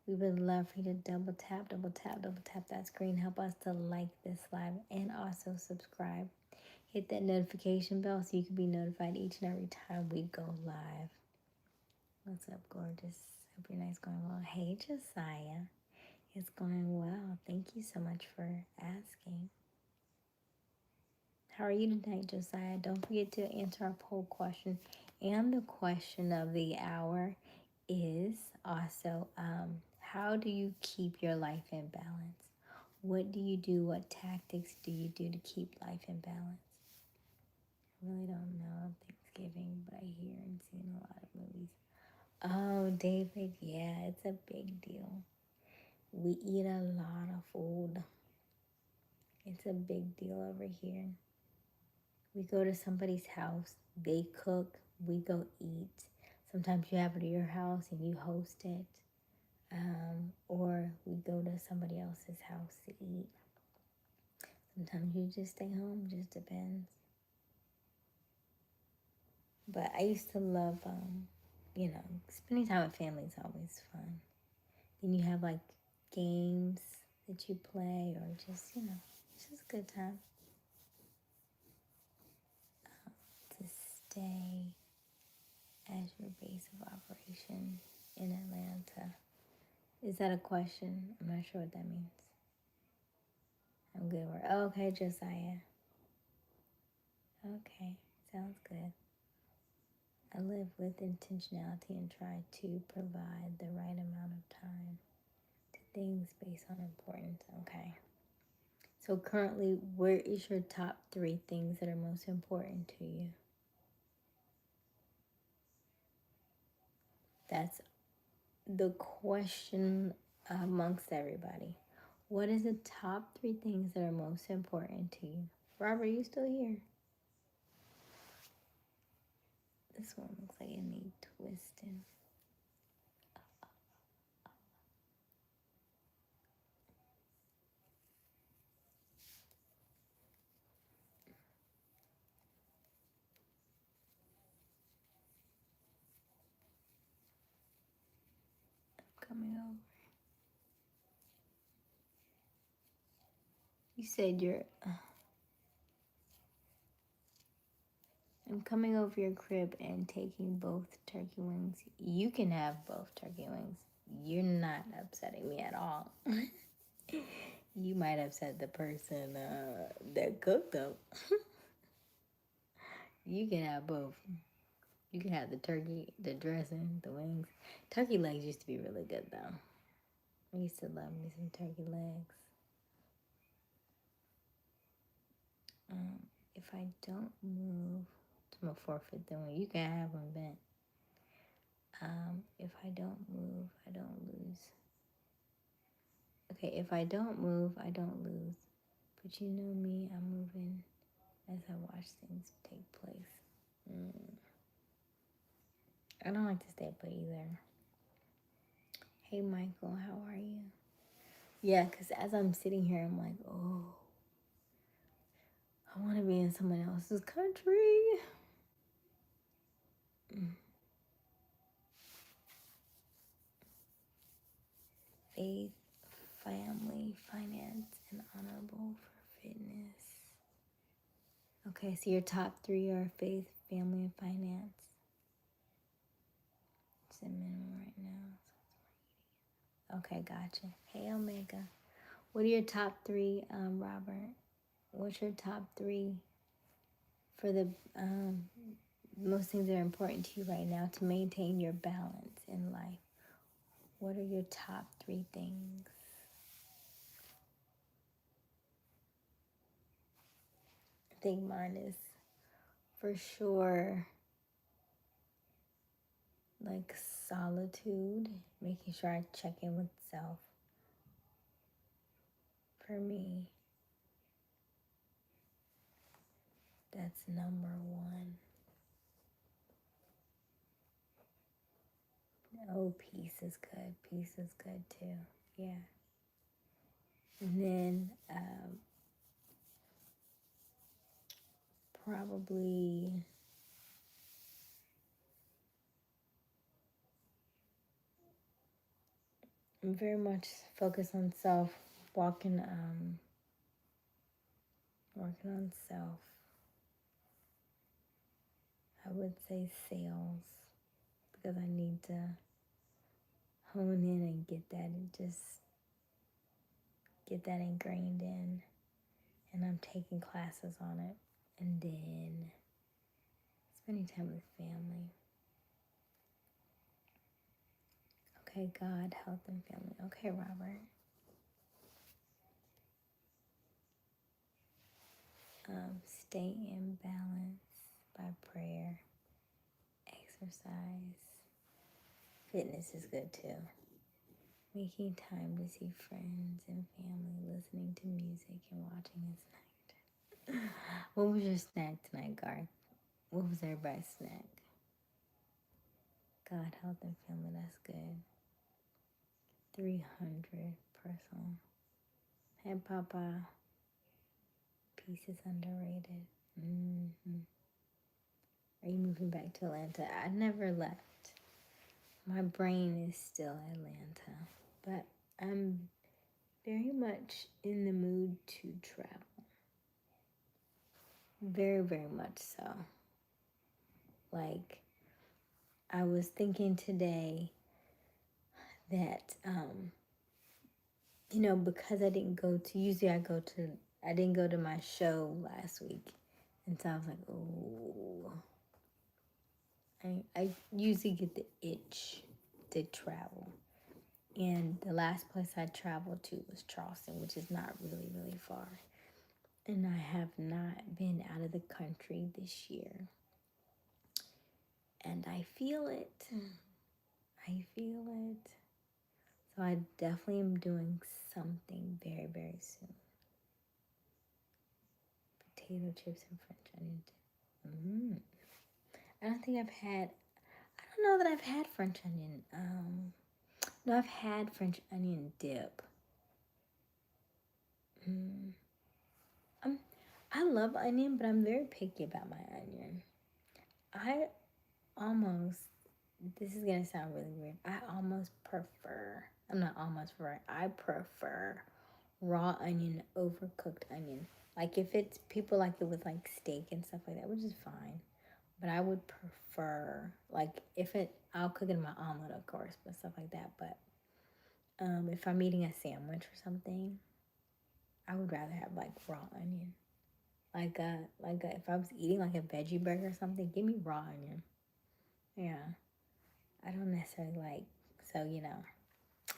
We would love for you to double tap, double tap, double tap that screen. Help us to like this live and also subscribe. Hit that notification bell so you can be notified each and every time we go live. What's up, gorgeous? Hope your night's going well. Hey, Josiah. It's going well. Thank you so much for asking. How are you tonight, Josiah? Don't forget to answer our poll question. And the question of the hour is also how do you keep your life in balance? What do you do? What tactics do you do to keep life in balance? I really don't know Thanksgiving, but I hear and see a lot of movies. Oh, David, yeah, it's a big deal. We eat a lot of food. It's a big deal over here. We go to somebody's house, they cook, we go eat. Sometimes you have it at your house and you host it. Or we go to somebody else's house to eat. Sometimes you just stay home, just depends. But I used to love, spending time with family is always fun. Then you have like games that you play or just, it's just a good time to stay as your base of operation in Atlanta. Is that a question? I'm not sure what that means. I'm good. Okay, Josiah. Okay, sounds good. I live with intentionality and try to provide the right amount of time to things based on importance. Okay. So currently, where is your top 3 things that are most important to you? That's the question amongst everybody. What is the top 3 things that are most important to you? Robert, you still here? This one looks like it needs twisting. Coming over. You said I'm coming over your crib and taking both turkey wings. You can have both turkey wings. You're not upsetting me at all. You might upset the person that cooked them. You can have both. You can have the turkey, the dressing, the wings. Turkey legs used to be really good though. I used to love me some turkey legs. If I don't move, I'm gonna forfeit them. You can have them bent. If I don't move, I don't lose. Okay, if I don't move, I don't lose. But you know me, I'm moving as I watch things take place. I don't like to stay put either. Hey, Michael, how are you? Yeah, because as I'm sitting here, I'm like, oh. I want to be in someone else's country. Faith, family, finance, and honorable for fitness. Okay, so your top 3 are faith, family, and finance. It's a minimum right now. Okay, gotcha. Hey, Omega. What are your top 3, Robert? What's your top 3 for the most things that are important to you right now to maintain your balance in life? What are your top 3 things? I think mine is for sure like solitude, making sure I check in with self. For me, that's number 1. Oh, peace is good. Peace is good too. Yeah. And then probably I'm very much focused on self, working on self. I would say sales because I need to hone in and get that and just get that ingrained in. And I'm taking classes on it. And then spending time with family. Okay, God, health, and family. Okay, Robert. Stay in balance by prayer, exercise. Fitness is good too. Making time to see friends and family, listening to music, and watching a snack. What was your snack tonight, Garth? What was everybody's snack? God, health, and family, that's good. 300 personal. Hey, Papa. Peace is underrated. Are you moving back to Atlanta? I never left. My brain is still Atlanta, but I'm very much in the mood to travel. Very, very much so. Like, I was thinking today that, because I didn't go to, usually I didn't go to my show last week. And so I was like, oh, I usually get the itch to travel. And the last place I traveled to was Charleston, which is not really, really far. And I have not been out of the country this year. And I feel it. I feel it. So I definitely am doing something very, very soon. Potato chips and French onion. I don't know that I've had French onion. No, I've had French onion dip. I love onion, but I'm very picky about my onion. This is going to sound really weird. I prefer raw onion over cooked onion. Like if it's, people like it with like steak and stuff like that, which is fine. But I would prefer, I'll cook it in my omelet, of course, but stuff like that. But if I'm eating a sandwich or something, I would rather have like raw onion. If I was eating like a veggie burger or something, give me raw onion. Yeah. I don't necessarily like, so,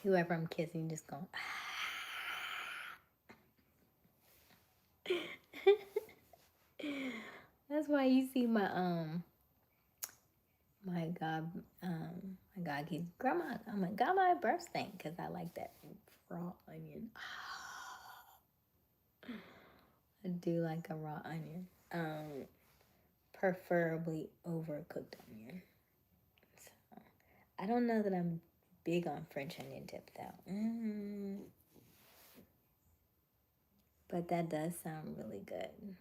whoever I'm kissing just going, That's why you see my God keeps, Grandma, I'm like, got my breath stink, because I like that raw onion. I do like a raw onion. Preferably overcooked onion. So, I don't know that I'm big on French onion dip though. But that does sound really good.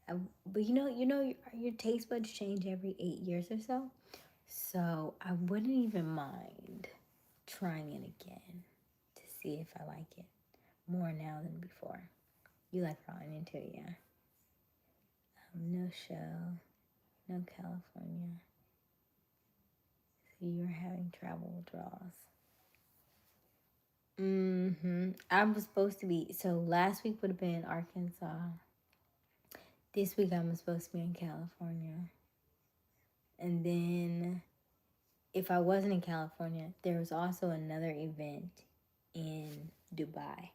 But your taste buds change every 8 years or so. So I wouldn't even mind trying it again to see if I like it more now than before. You like raw onion too, yeah. No show, no California. So you're having travel withdrawals. I was supposed to be, so last week would have been Arkansas. This week I'm supposed to be in California. And then if I wasn't in California, there was also another event in Dubai.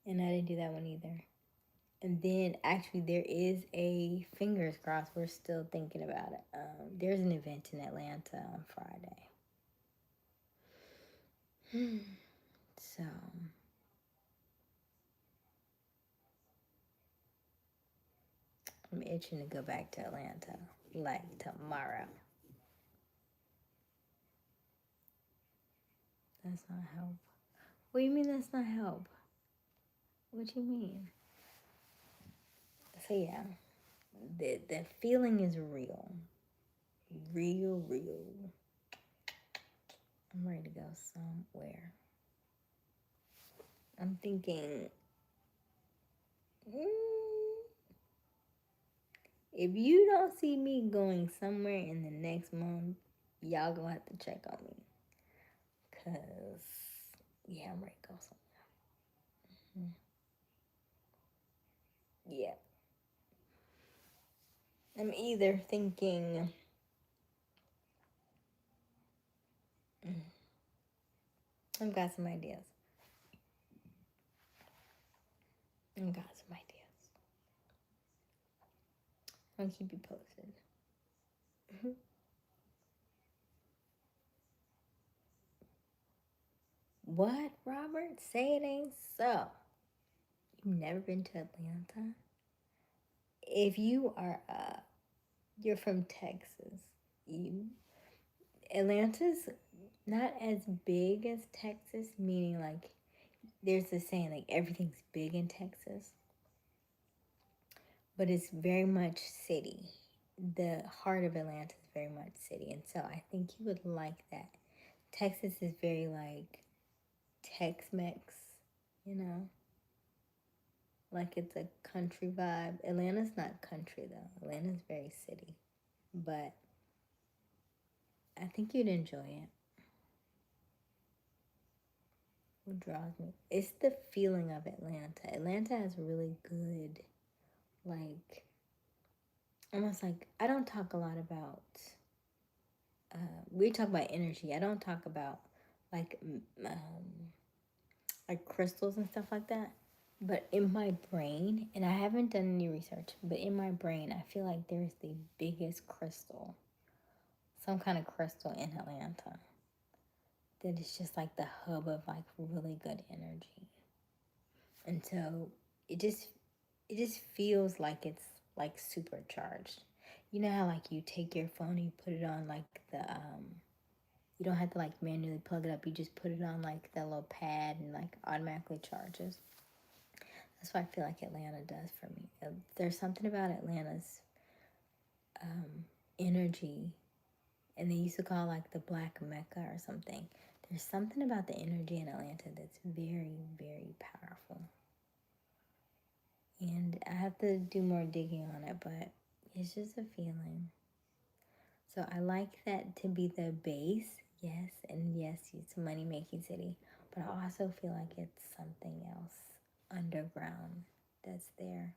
And I didn't do that one either. And then actually there is a, fingers crossed, we're still thinking about it. There's an event in Atlanta on Friday. So I'm itching to go back to Atlanta like tomorrow. That's not help. What do you mean that's not help? What do you mean? So yeah, the feeling is real. Real. I'm ready to go somewhere. I'm thinking, if you don't see me going somewhere in the next month, y'all gonna have to check on me. Cause yeah, I'm ready to go somewhere. Yeah. I'm either thinking I've got some ideas. I'll keep you posted. What, Robert? Say it ain't so. You've never been to Atlanta? If you are you're from Texas, Atlanta's not as big as Texas, meaning like there's this saying like everything's big in Texas, but it's very much city. The heart of Atlanta is very much city, and so I think you would like that. Texas is very like Tex-Mex, you know, like it's a country vibe. Atlanta's not country though. Atlanta's very city, but I think you'd enjoy it. What draws me? It's the feeling of Atlanta. Atlanta has really good, like, almost like, I don't talk a lot about, we talk about energy. I don't talk about like, like crystals and stuff like that. But in my brain, and I haven't done any research, but in my brain, I feel like there's the biggest crystal, some kind of crystal in Atlanta, that is just like the hub of like really good energy. And so it just feels like it's like supercharged. You know how like you take your phone and you put it on like the you don't have to like manually plug it up. You just put it on like that little pad and like automatically charges. That's what I feel like Atlanta does for me. There's something about Atlanta's energy, and they used to call it like the Black Mecca or something. There's something about the energy in Atlanta that's very, very powerful. And I have to do more digging on it, but it's just a feeling. So I like that to be the base, yes, and yes, it's a money making city, but I also feel like it's something else underground that's there.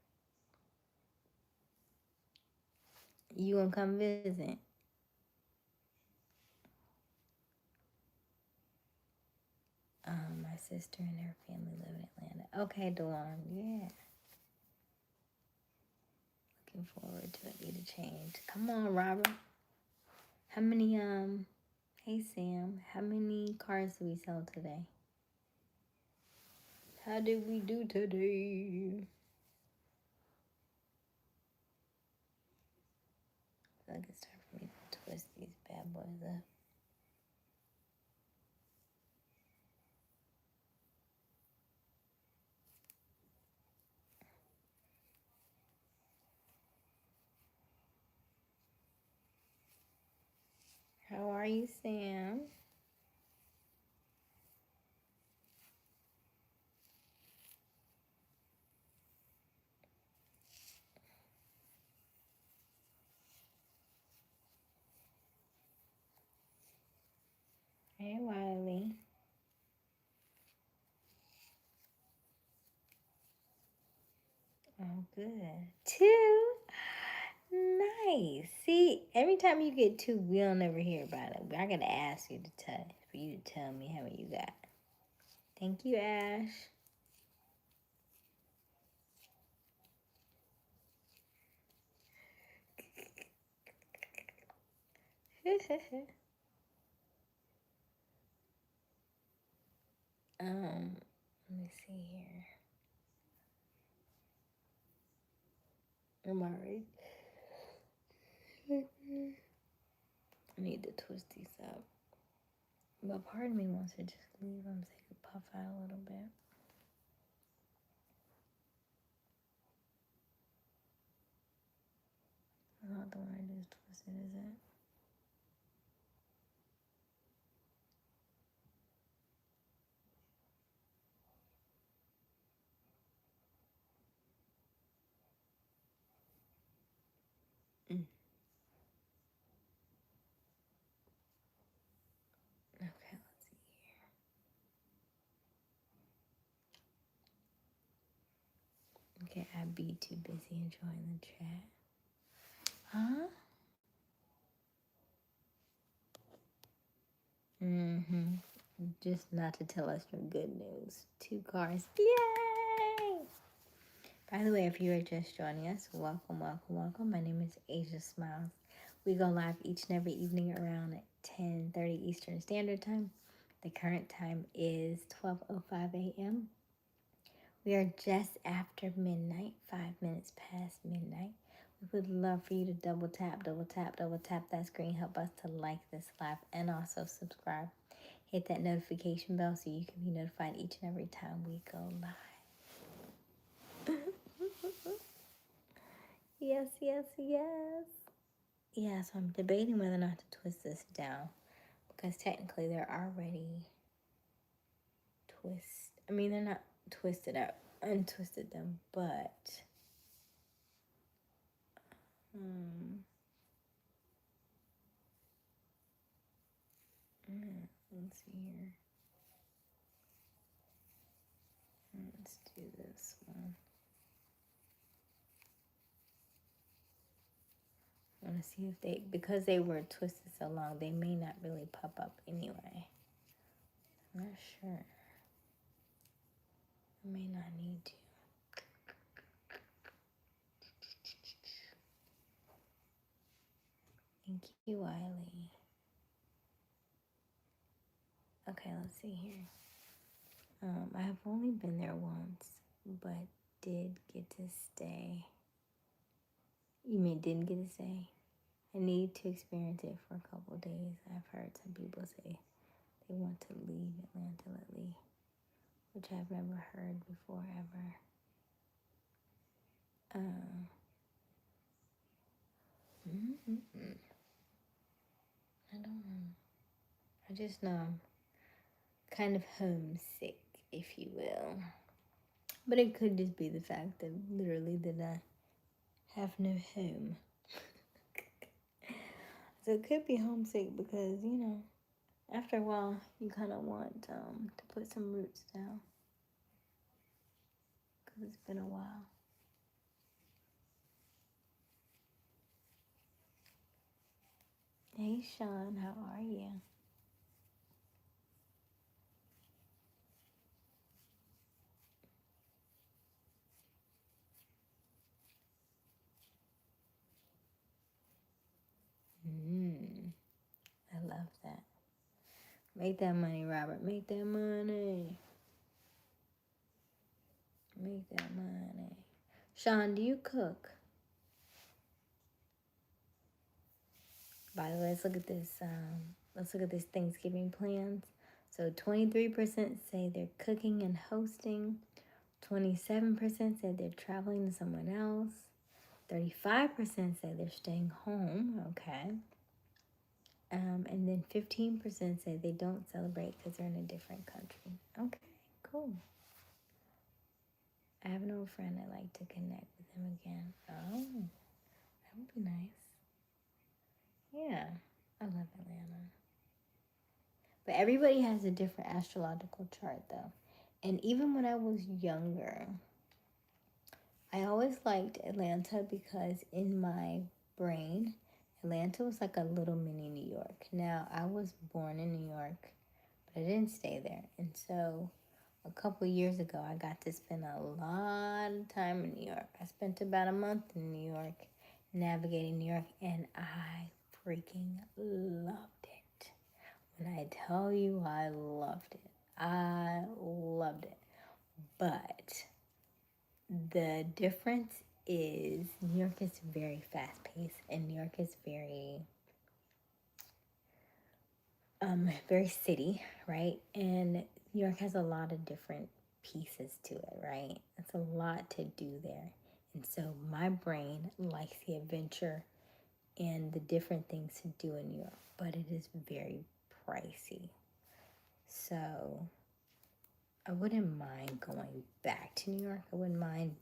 You gonna come visit? My sister and her family live in Atlanta. Okay, DeLon, yeah. Looking forward to it. Need a change. Come on, Robert. How many hey Sam, how many cars did we sell today? How did we do today? I feel like it's time for me to twist these bad boys up. How are you, Sam? Hey, Wiley. Oh, good. Two? Nice. See, every time you get two, we don't ever hear about it. I gotta ask you to for you to tell me how many you got. Thank you, Ash. Let me see here. Am I right? I need to twist these up. But part of me wants to just leave them so they can puff out a little bit. Not the one I just twisted, is it? Okay, let's see here. Okay, I'd be too busy enjoying the chat. Huh? Mm-hmm. Just not to tell us your good news. 2 cars. Yay! By the way, if you are just joining us, welcome, welcome, welcome. My name is Aysia Smiles. We go live each and every evening around 10:30 Eastern Standard Time. The current time is 12:05 a.m. We are just after midnight, 5 minutes past midnight. We would love for you to double tap that screen. Help us to like this live and also subscribe. Hit that notification bell so you can be notified each and every time we go live. Yes, yes, yes. Yeah, so I'm debating whether or not to twist this down because technically they're already they're not twisted out, untwisted them, but let's see here. Let's do this one. I want to see if because they were twisted so long, they may not really pop up anyway. I'm not sure. I may not need to. Thank you, Wiley. Okay, let's see here. I have only been there once, but did get to stay. You mean didn't get to stay? I need to experience it for a couple of days. I've heard some people say they want to leave Atlanta lately, which I've never heard before ever. I don't know. I just know I'm kind of homesick, if you will. But it could just be the fact that literally that I have no home. So it could be homesick because, after a while you kind of want to put some roots down. Because it's been a while. Hey, Sean, how are you? I love that. Make that money, Robert. Make that money. Make that money. Sean, do you cook? By the way, let's look at this. Let's look at this Thanksgiving plans. So 23% say they're cooking and hosting. 27% said they're traveling to someone else. 35% say they're staying home. Okay. And then 15% say they don't celebrate because they're in a different country. Okay, cool. I have an old friend. I'd like to connect with him again. Oh, that would be nice. Yeah, I love Atlanta. But everybody has a different astrological chart, though. And even when I was younger, I always liked Atlanta because in my brain, Atlanta was like a little mini New York. Now, I was born in New York, but I didn't stay there. And so a couple years ago, I got to spend a lot of time in New York. I spent about a month in New York, navigating New York, and I freaking loved it. When I tell you I loved it, I loved it. But the difference is New York is very fast paced, and New York is very city, right? And New York has a lot of different pieces to it, right? It's a lot to do there. And so my brain likes the adventure and the different things to do in New York, but it is very pricey. So I wouldn't mind going back to New York. I wouldn't mind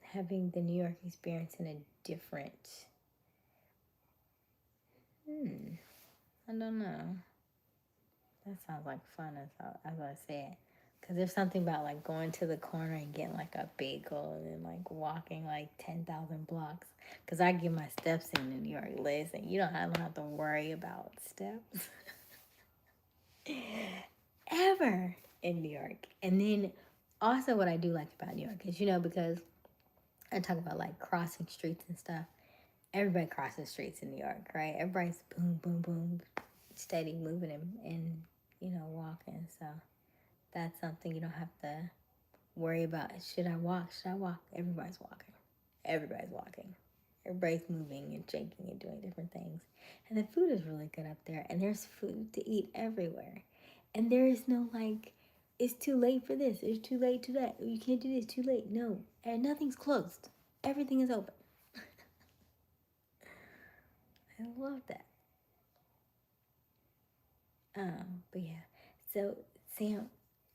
having the New York experience in a different, I don't know. That sounds like fun as I said. Because there's something about like going to the corner and getting like a bagel and then like walking like 10,000 blocks. Because I get my steps in New York. Listen, I don't have to worry about steps ever in New York. And then also what I do like about New York is, because I talk about like crossing streets and stuff. Everybody crosses streets in New York, right? Everybody's boom, boom, boom, steady moving and walking. So that's something you don't have to worry about. Should I walk? Should I walk? Everybody's walking. Everybody's walking. Everybody's moving and shaking and doing different things. And the food is really good up there. And there's food to eat everywhere. And there is no like, it's too late for this. It's too late to that. You can't do this. Too late. No. And nothing's closed. Everything is open. I love that. But yeah. So Sam,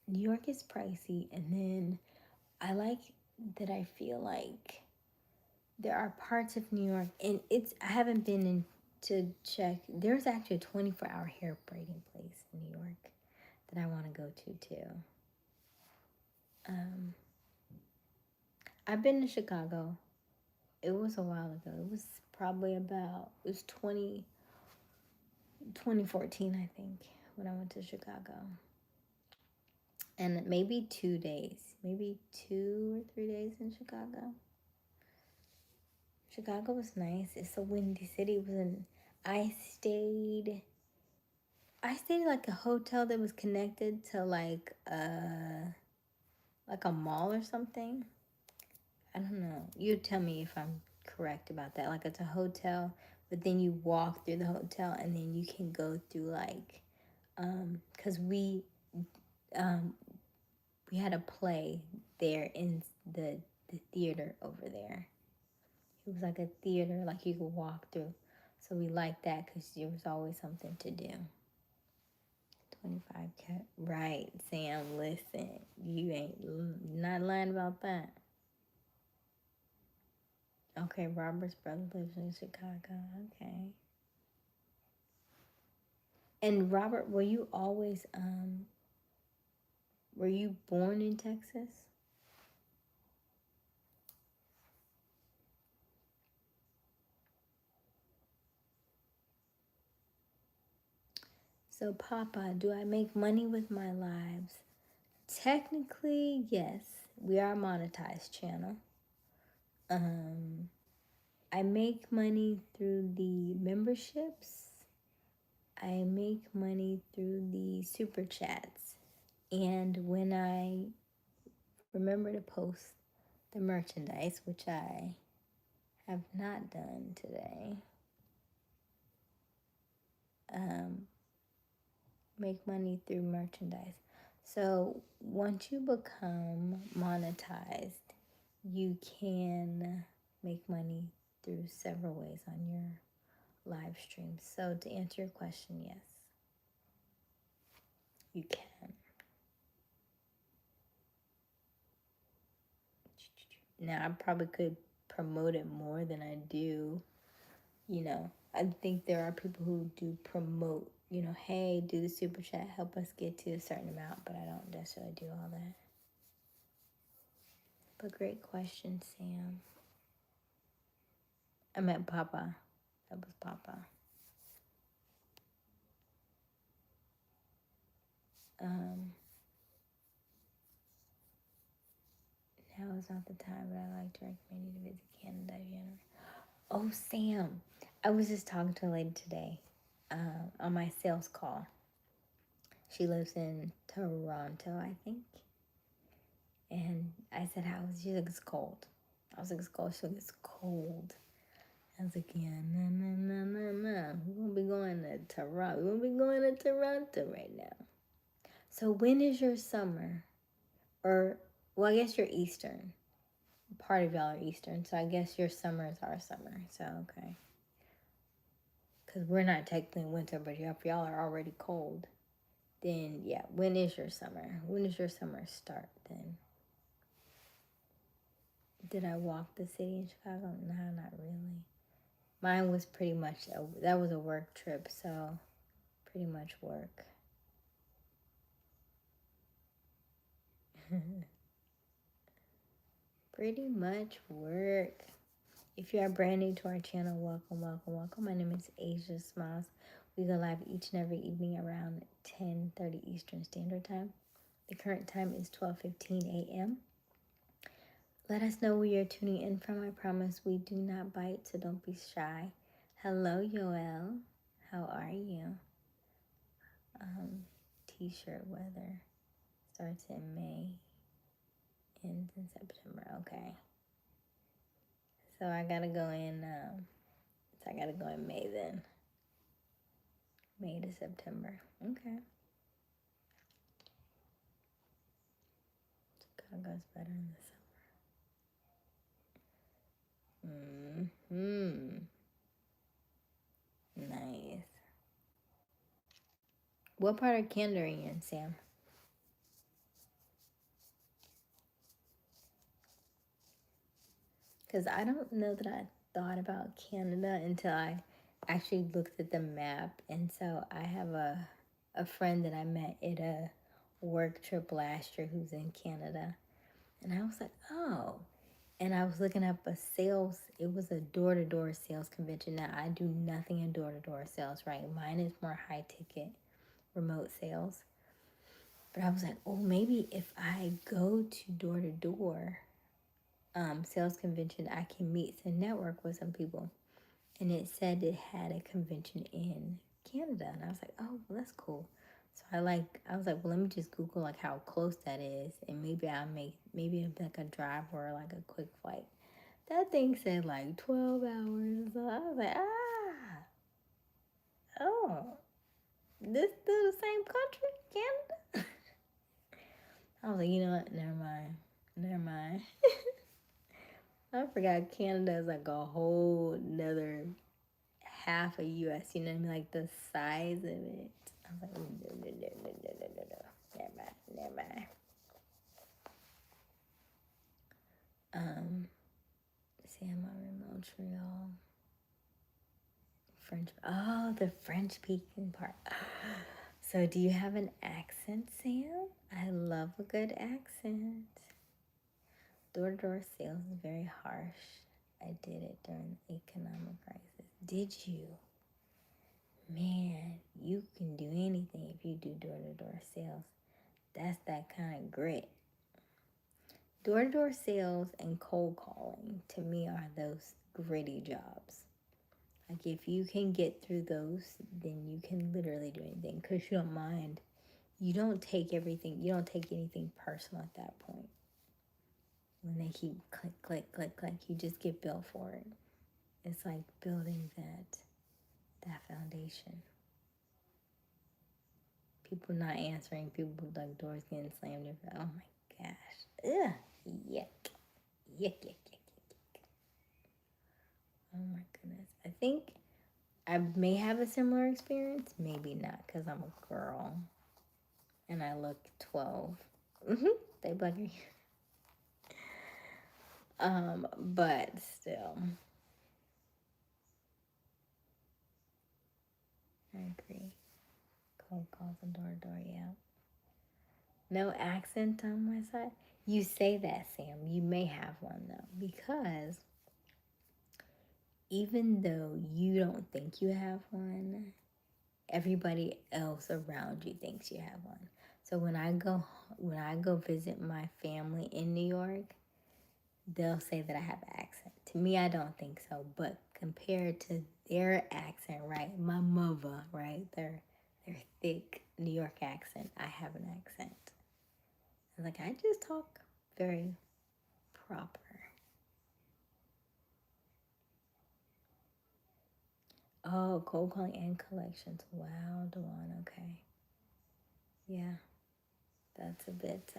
New York is pricey, and then I like that I feel like there are parts of New York, and I haven't been in to check. There's actually a 24-hour hair braiding place in New York that I want to go to too. I've been to Chicago. It was a while ago. It was probably it was 2014, I think, when I went to Chicago. And maybe 2 days, maybe 2 or 3 days in Chicago. Chicago was nice. It's a windy city. I stayed like a hotel that was connected to like a mall or something. I don't know. You tell me if I'm correct about that. Like it's a hotel, but then you walk through the hotel and then you can go through like, cause we had a play there in the theater over there. It was like a theater, like you could walk through. So we liked that because there was always something to do. 25K. Right, Sam, listen. You ain't not lying about that. Okay, Robert's brother lives in Chicago. Okay. And Robert, were you born in Texas? So, Papa, do I make money with my lives? Technically, yes. We are a monetized channel. I make money through the memberships. I make money through the super chats. And when I remember to post the merchandise, which I have not done today, make money through merchandise. So once you become monetized, you can make money through several ways on your live stream. So to answer your question, yes, you can. Now, I probably could promote it more than I do. You know, I think there are people who do promote, you know, hey, do the super chat, help us get to a certain amount, but I don't necessarily do all that. But great question, Sam. I meant Papa. That was Papa. Now is not the time, but I like to recommend you to visit Canada. Oh, Sam. I was just talking to a lady today on my sales call. She lives in Toronto, I think. And I said, how is it? She's like, it's cold. I was like, it's cold. She's like, it's cold. I was like, yeah, no. We won't be going to Toronto. We won't be going to Toronto right now. So when is your summer? Or, well, I guess you're Eastern. Part of y'all are Eastern. So I guess your summer is our summer. So, okay. Because we're not technically winter, but if y'all are already cold, then yeah, when is your summer? When does your summer start then? Did I walk the city in Chicago? No, not really. Mine was pretty much, that was a work trip, so pretty much work. Pretty much work. If you are brand new to our channel, welcome. My name is Aysia Smiles. We go live each and every evening around 10:30 Eastern Standard Time. The current time is 12:15 a.m. Let us know where you're tuning in from. I promise we do not bite, so don't be shy. Hello, Yoel. How are you? T-shirt weather starts in May, ends in September. Okay. So I gotta go in. I gotta go in May then. May to September. Okay. Chicago's better in the summer. Nice. What part of Canada are you in, Sam? Because I don't know that I thought about Canada until I actually looked at the map. And so I have a friend that I met at a work trip last year who's in Canada. And I was like, oh. And I was looking up a sales, it was a door-to-door sales convention. Now, I do nothing in door-to-door sales, right? Mine is more high-ticket remote sales. But I was like, oh, maybe if I go to door-to-door sales convention, I can meet and network with some people. And it said it had a convention in Canada. And I was like, oh, well, that's cool. So I was like, well, let me just Google like how close that is. And maybe it's like a drive or like a quick flight. That thing said like 12 hours. So I was like, oh, this still the same country, Canada? I was like, you know what? Never mind. I forgot Canada is like a whole nother half of US, you know what I mean? Like the size of it. I was like, no. Never mind. Sam, I'm in Montreal. French. Oh, the French speaking part. So, do you have an accent, Sam? I love a good accent. Door-to-door sales is very harsh. I did it during the economic crisis. Did you? Man, you can do anything if you do door-to-door sales. That's that kind of grit. Door-to-door sales and cold calling, to me, are those gritty jobs. Like, if you can get through those, then you can literally do anything because you don't mind. You don't take anything personal at that point. When they keep click, you just get built for it. It's like building that foundation. People not answering, people like doors getting slammed. Oh my gosh. Ugh. Yuck. Oh my goodness. I think I may have a similar experience. Maybe not, because I'm a girl and I look 12. They bugging. But still, I agree. Cold calls and door to door, yeah. No accent on my side. You say that, Sam. You may have one though, because even though you don't think you have one, everybody else around you thinks you have one. So when I go visit my family in New York, they'll say that I have an accent. To me, I don't think so, but compared to their accent, right? My mother, right? Their thick New York accent, I have an accent. Like, I just talk very proper. Oh, cold calling and collections. Wow, Dewan, okay. Yeah, that's a bit,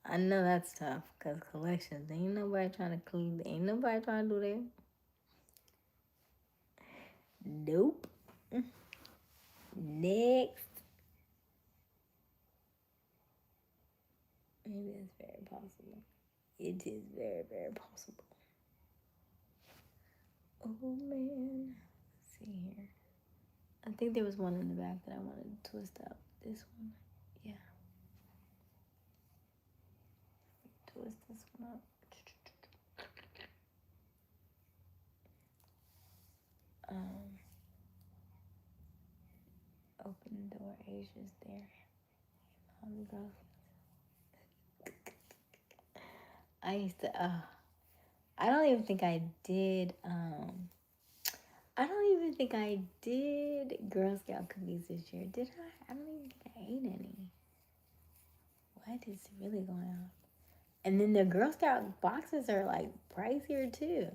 I know that's tough, because collections, ain't nobody trying to do that. Nope. Next. Maybe it's very possible. It is very, very possible. Oh man. Let's see here. I think there was one in the back that I wanted to twist up. This one. Yeah. Twist this one up. Um, open the door. Asia's there. I used to. I don't even think I did. I don't even think I did Girl Scout cookies this year. Did I? I don't even think I ate any. What is really going on? And then the Girl Scout boxes are like pricier too.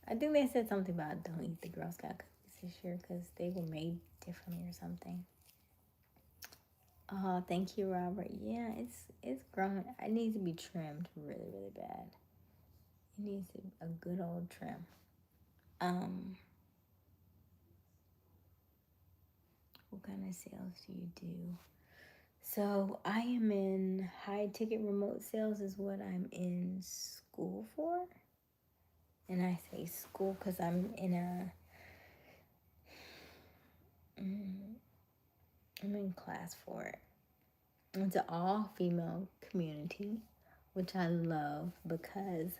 I think they said something about don't eat the Girl Scout cookies this year because they were made differently or something. Oh, thank you, Robert. Yeah, it's growing. It needs to be trimmed really, really bad. It needs a good old trim. What kind of sales do you do? So I am in high ticket remote sales is what I'm in school for. And I say school because I'm in class for it. It's an all-female community, which I love because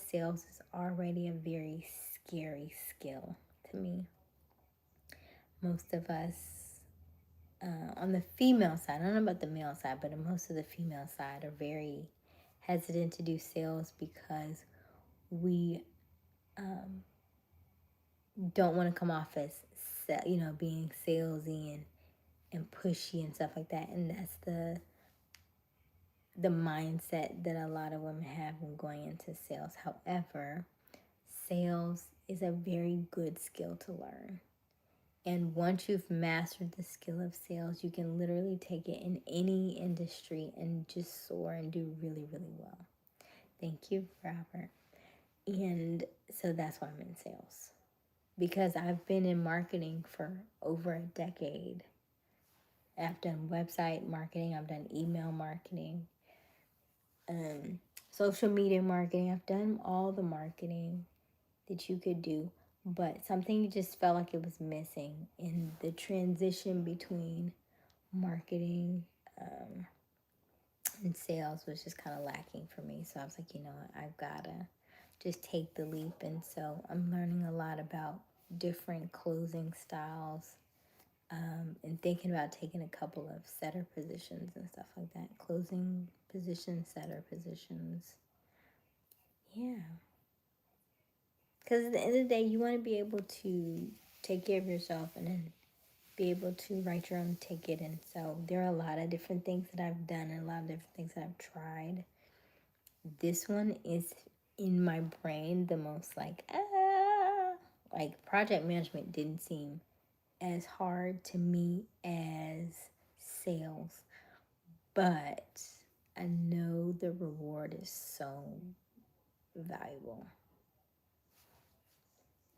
sales is already a very scary skill to me. Most of us on the female side, I don't know about the male side, but most of the female side are very hesitant to do sales because we don't want to come off as being salesy and pushy and stuff like that, and that's the mindset that a lot of women have when going into sales. However, sales is a very good skill to learn. And once you've mastered the skill of sales, you can literally take it in any industry and just soar and do really, really well. Thank you, Robert. And so that's why I'm in sales. Because I've been in marketing for over a decade. I've done website marketing, I've done email marketing, social media marketing. I've done all the marketing that you could do, but something just felt like it was missing in the transition between marketing and sales was just kind of lacking for me. So I was like, you know what, I've got to just take the leap. And so I'm learning a lot about different closing styles, and thinking about taking a couple of setter positions and stuff like that. Closing positions, setter positions. Yeah. Because at the end of the day, you want to be able to take care of yourself and then be able to write your own ticket. And so there are a lot of different things that I've done and a lot of different things that I've tried. This one is in my brain the most like project management didn't seem as hard to me as sales, but I know the reward is so valuable.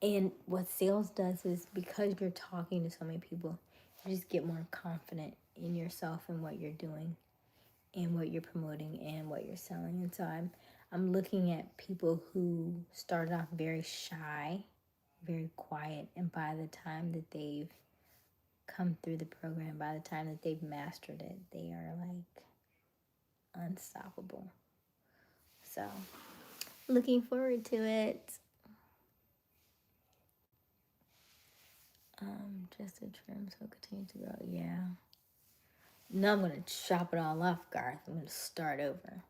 And what sales does is, because you're talking to so many people, you just get more confident in yourself and what you're doing and what you're promoting and what you're selling. And so I'm looking at people who started off very shy, very quiet, and by the time that they've come through the program, by the time that they've mastered it, they are like unstoppable. So looking forward to it. Just a trim so continue to grow. Yeah. Now I'm gonna chop it all off, Garth. I'm gonna start over.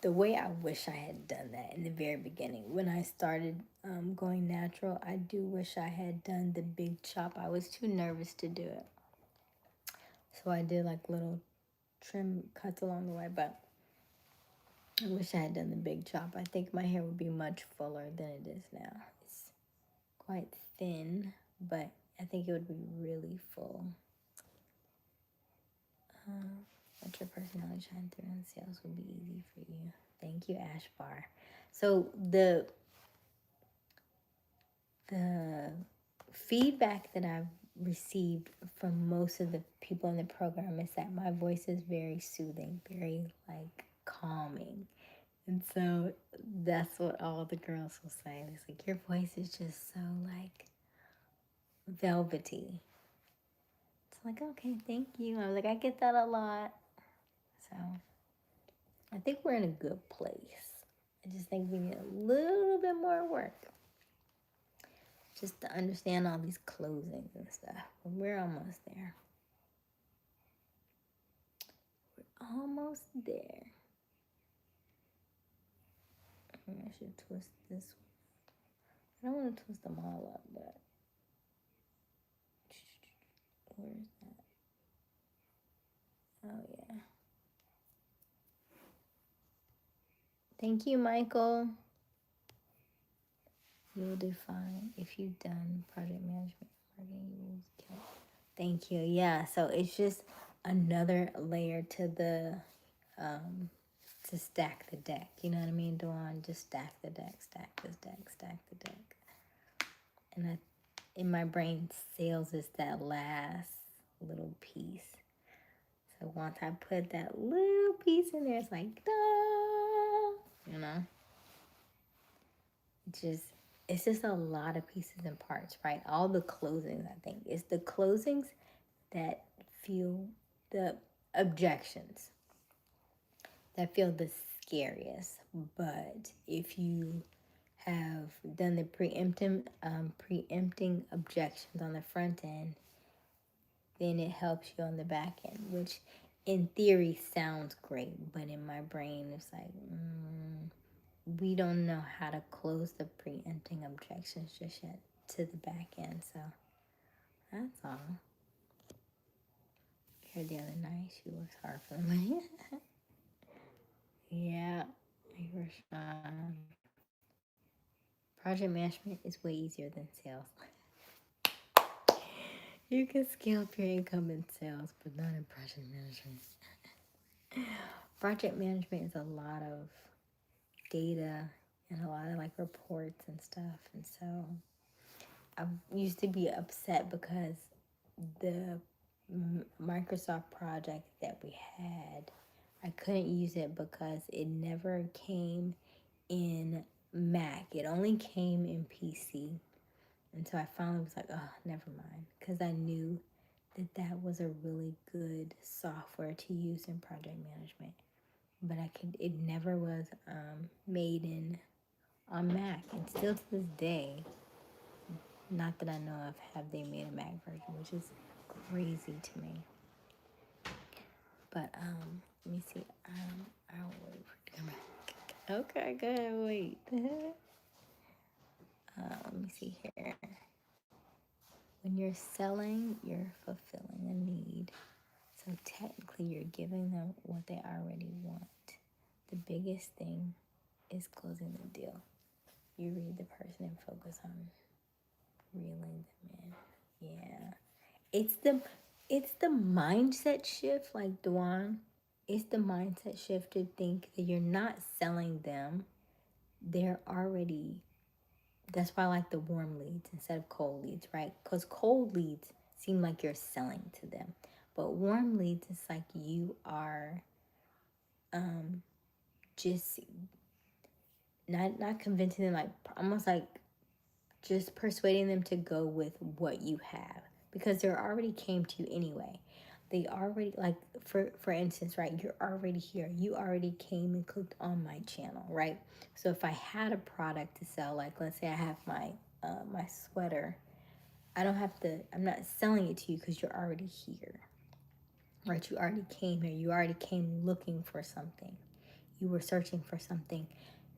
The way I wish I had done that in the very beginning, when I started going natural, I do wish I had done the big chop. I was too nervous to do it, so I did like little trim cuts along the way. But I wish I had done the big chop. I think my hair would be much fuller than it is now. It's quite thin, but I think it would be really full. Let your personality shine through, and sales will be easy for you. Thank you, Ash Bar. So the feedback that I've received from most of the people in the program is that my voice is very soothing, very like calming. And so that's what all the girls will say. It's like, your voice is just so like velvety. It's like, okay, thank you. I was like, I get that a lot. So I think we're in a good place. I just think we need a little bit more work just to understand all these closings and stuff. But we're almost there. We're almost there. I should twist this one. I don't want to twist them all up, but where's that? Oh, yeah. Thank you, Michael. You'll do fine. If you've done project management marketing, you will kill it. Thank you. Yeah, so it's just another layer to the to stack the deck. You know what I mean, Dawn? Just stack the deck, stack this deck, stack the deck. And in my brain, sales is that last little piece. So once I put that little piece in there, it's like, da, you know? It's just a lot of pieces and parts, right? All the closings, I think. It's the closings that feel the objections, that feel the scariest. But if you have done the preempting objections on the front end, then it helps you on the back end, which in theory sounds great, but in my brain it's like, we don't know how to close the preempting objections just yet to the back end. So that's all. Here the other night, she works hard for the money. Yeah, you were fine. Project management is way easier than sales. You can scale up your income in sales, but not in project management. Project management is a lot of data and a lot of like reports and stuff. And so I used to be upset because the Microsoft project that we had, I couldn't use it because it never came in Mac. It only came in PC. And so I finally was like, oh, never mind. Because I knew that was a really good software to use in project management. But it never was made on Mac. And still to this day, not that I know of, have they made a Mac version, which is crazy to me. But let me see. I'll wait for it to come back. Okay, good. Wait. Let me see here. When you're selling, you're fulfilling a need. So technically, you're giving them what they already want. The biggest thing is closing the deal. You read the person and focus on reeling them in. Yeah. It's the mindset shift, like Dwan. It's the mindset shift to think that you're not selling them. they're already, that's why I like the warm leads instead of cold leads, right? Because cold leads seem like you're selling to them. But warm leads, it's like you are just not convincing them, like almost like just persuading them to go with what you have, because they already came to you anyway. They already, like, for instance, right, you're already here, you already came and clicked on my channel, right? So if I had a product to sell, like let's say I have my sweater, I don't have to, I'm not selling it to you because you're already here, right? You already came here, you already came looking for something, you were searching for something.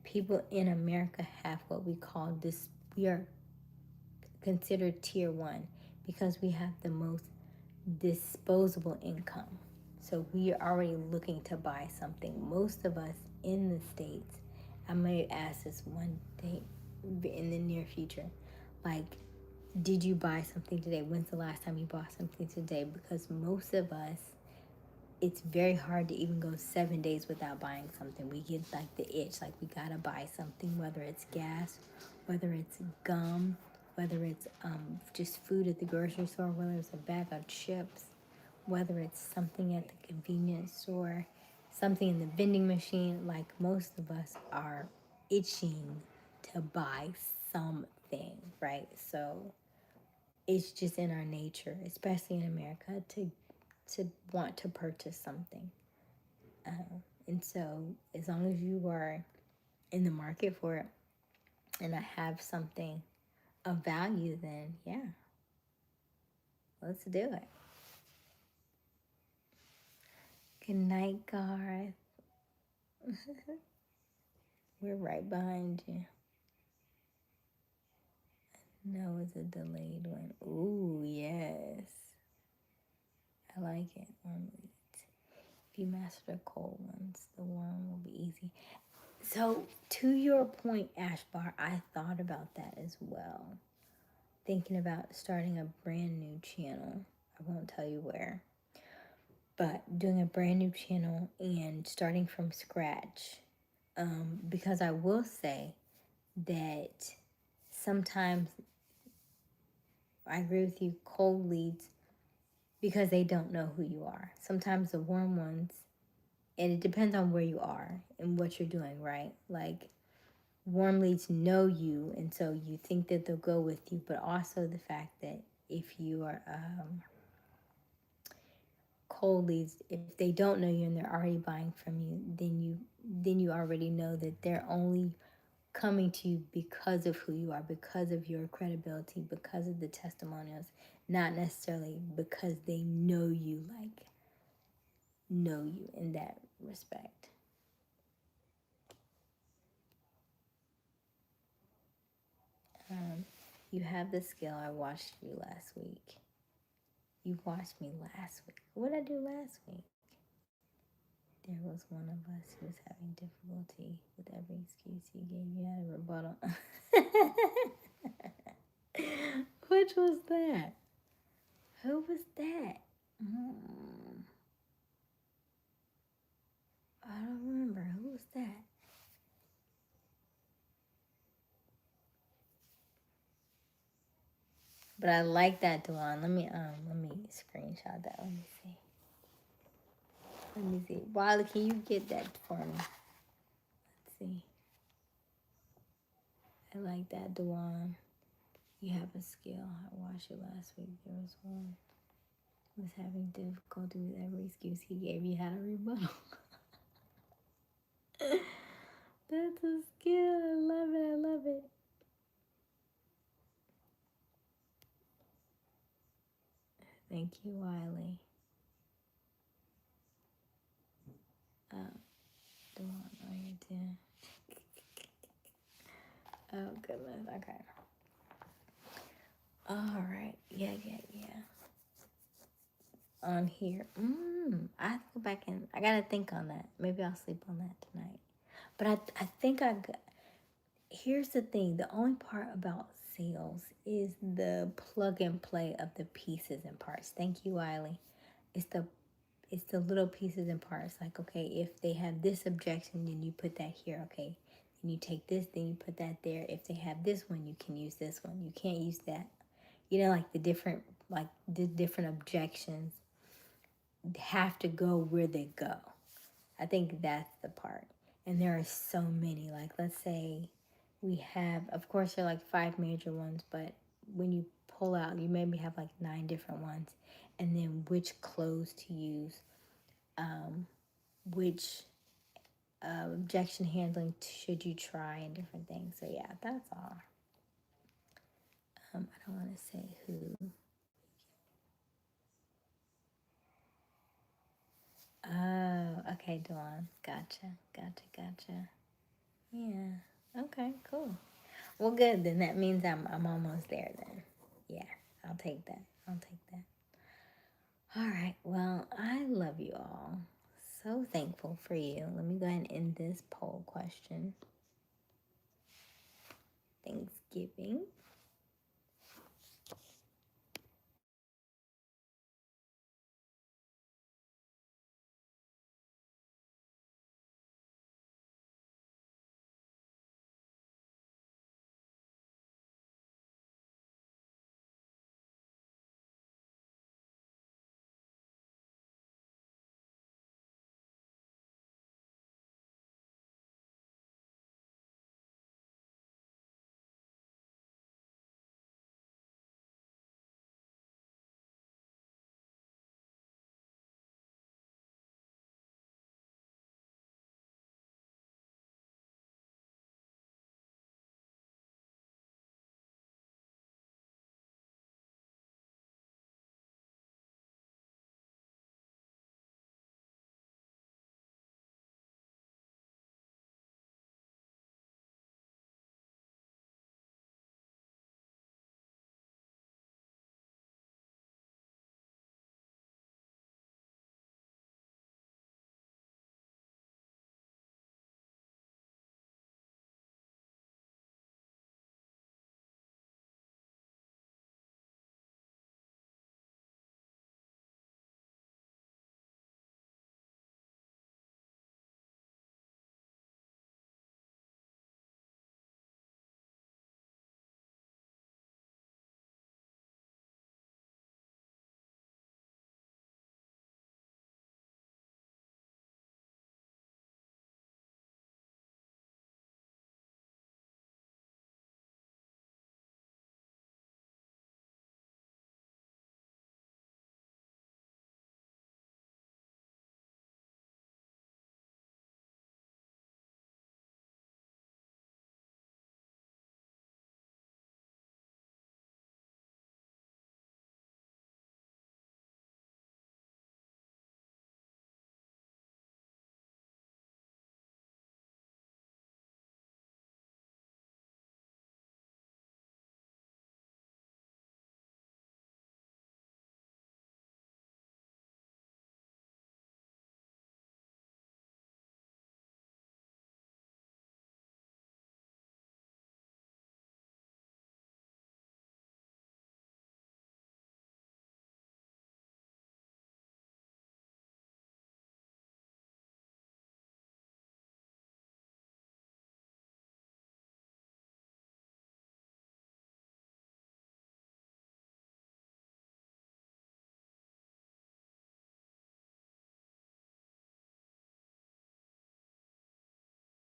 People in America have what we call this, we are considered tier one because we have the most disposable income. So we are already looking to buy something. Most of us in the States, I may ask this one day in the near future, like, did you buy something today? When's the last time you bought something today? Because most of us, it's very hard to even go 7 days without buying something. We get like the itch, like we gotta buy something, whether it's gas, whether it's gum, whether it's just food at the grocery store, whether it's a bag of chips, whether it's something at the convenience store, something in the vending machine. Like most of us are itching to buy something, right? So it's just in our nature, especially in America, to want to purchase something. And so as long as you are in the market for it and I have something of value, then yeah, let's do it. Good night, Garth. We're right behind you. No, it's a delayed one. Ooh, yes. I like it. Warm leads. If you master the cold ones, the warm will be easy. So, to your point, Ashbar, I thought about that as well. Thinking about starting a brand new channel. I won't tell you where. But doing a brand new channel and starting from scratch. Because I will say that sometimes I agree with you, cold leads, because they don't know who you are. Sometimes the warm ones, and it depends on where you are and what you're doing, right? Like warm leads know you, and so you think that they'll go with you, but also the fact that if you are cold leads, if they don't know you and they're already buying from you, then you already know that they're only coming to you because of who you are, because of your credibility, because of the testimonials, not necessarily because they know you, like know you in that respect. You have the skill. I watched you last week. You watched me last week. What did I do last week? There was one of us who was having difficulty with every excuse he gave. You had a rebuttal. Which was that? Who was that? I don't remember. Who was that? But I like that, Duan. Let me screenshot that. Let me see. Let me see. Wiley, can you get that for me? Let's see. I like that, Duan. You have a skill. I watched it last week. There was one who was having difficulty with every excuse he gave. You had a rebuttal. That's a skill. I love it. I love it. Thank you, Wiley. Duan, oh, you did. Oh, goodness. Okay. All right. Yeah. On here. I have to go back and I gotta think on that. Maybe I'll sleep on that tonight. But I think here's the thing. The only part about sales is the plug and play of the pieces and parts. Thank you, Wiley. It's the little pieces and parts. Like, okay, if they have this objection, then you put that here. Okay, And you take this, then you put that there. If they have this one, you can use this one. You can't use that. You know, like the different objections have to go where they go. I think that's the part. And there are so many. Like, let's say we have, of course, there are like 5 major ones, but when you pull out, you maybe have like 9 different ones. And then which clothes to use, which objection handling should you try, and different things. So, yeah, that's all. I don't want to say who. Oh, okay, Dawn. Gotcha. Yeah. Okay, cool. Well, good. Then that means I'm almost there then. Yeah, I'll take that. All right. Well, I love you all. So thankful for you. Let me go ahead and end this poll question. Thanksgiving.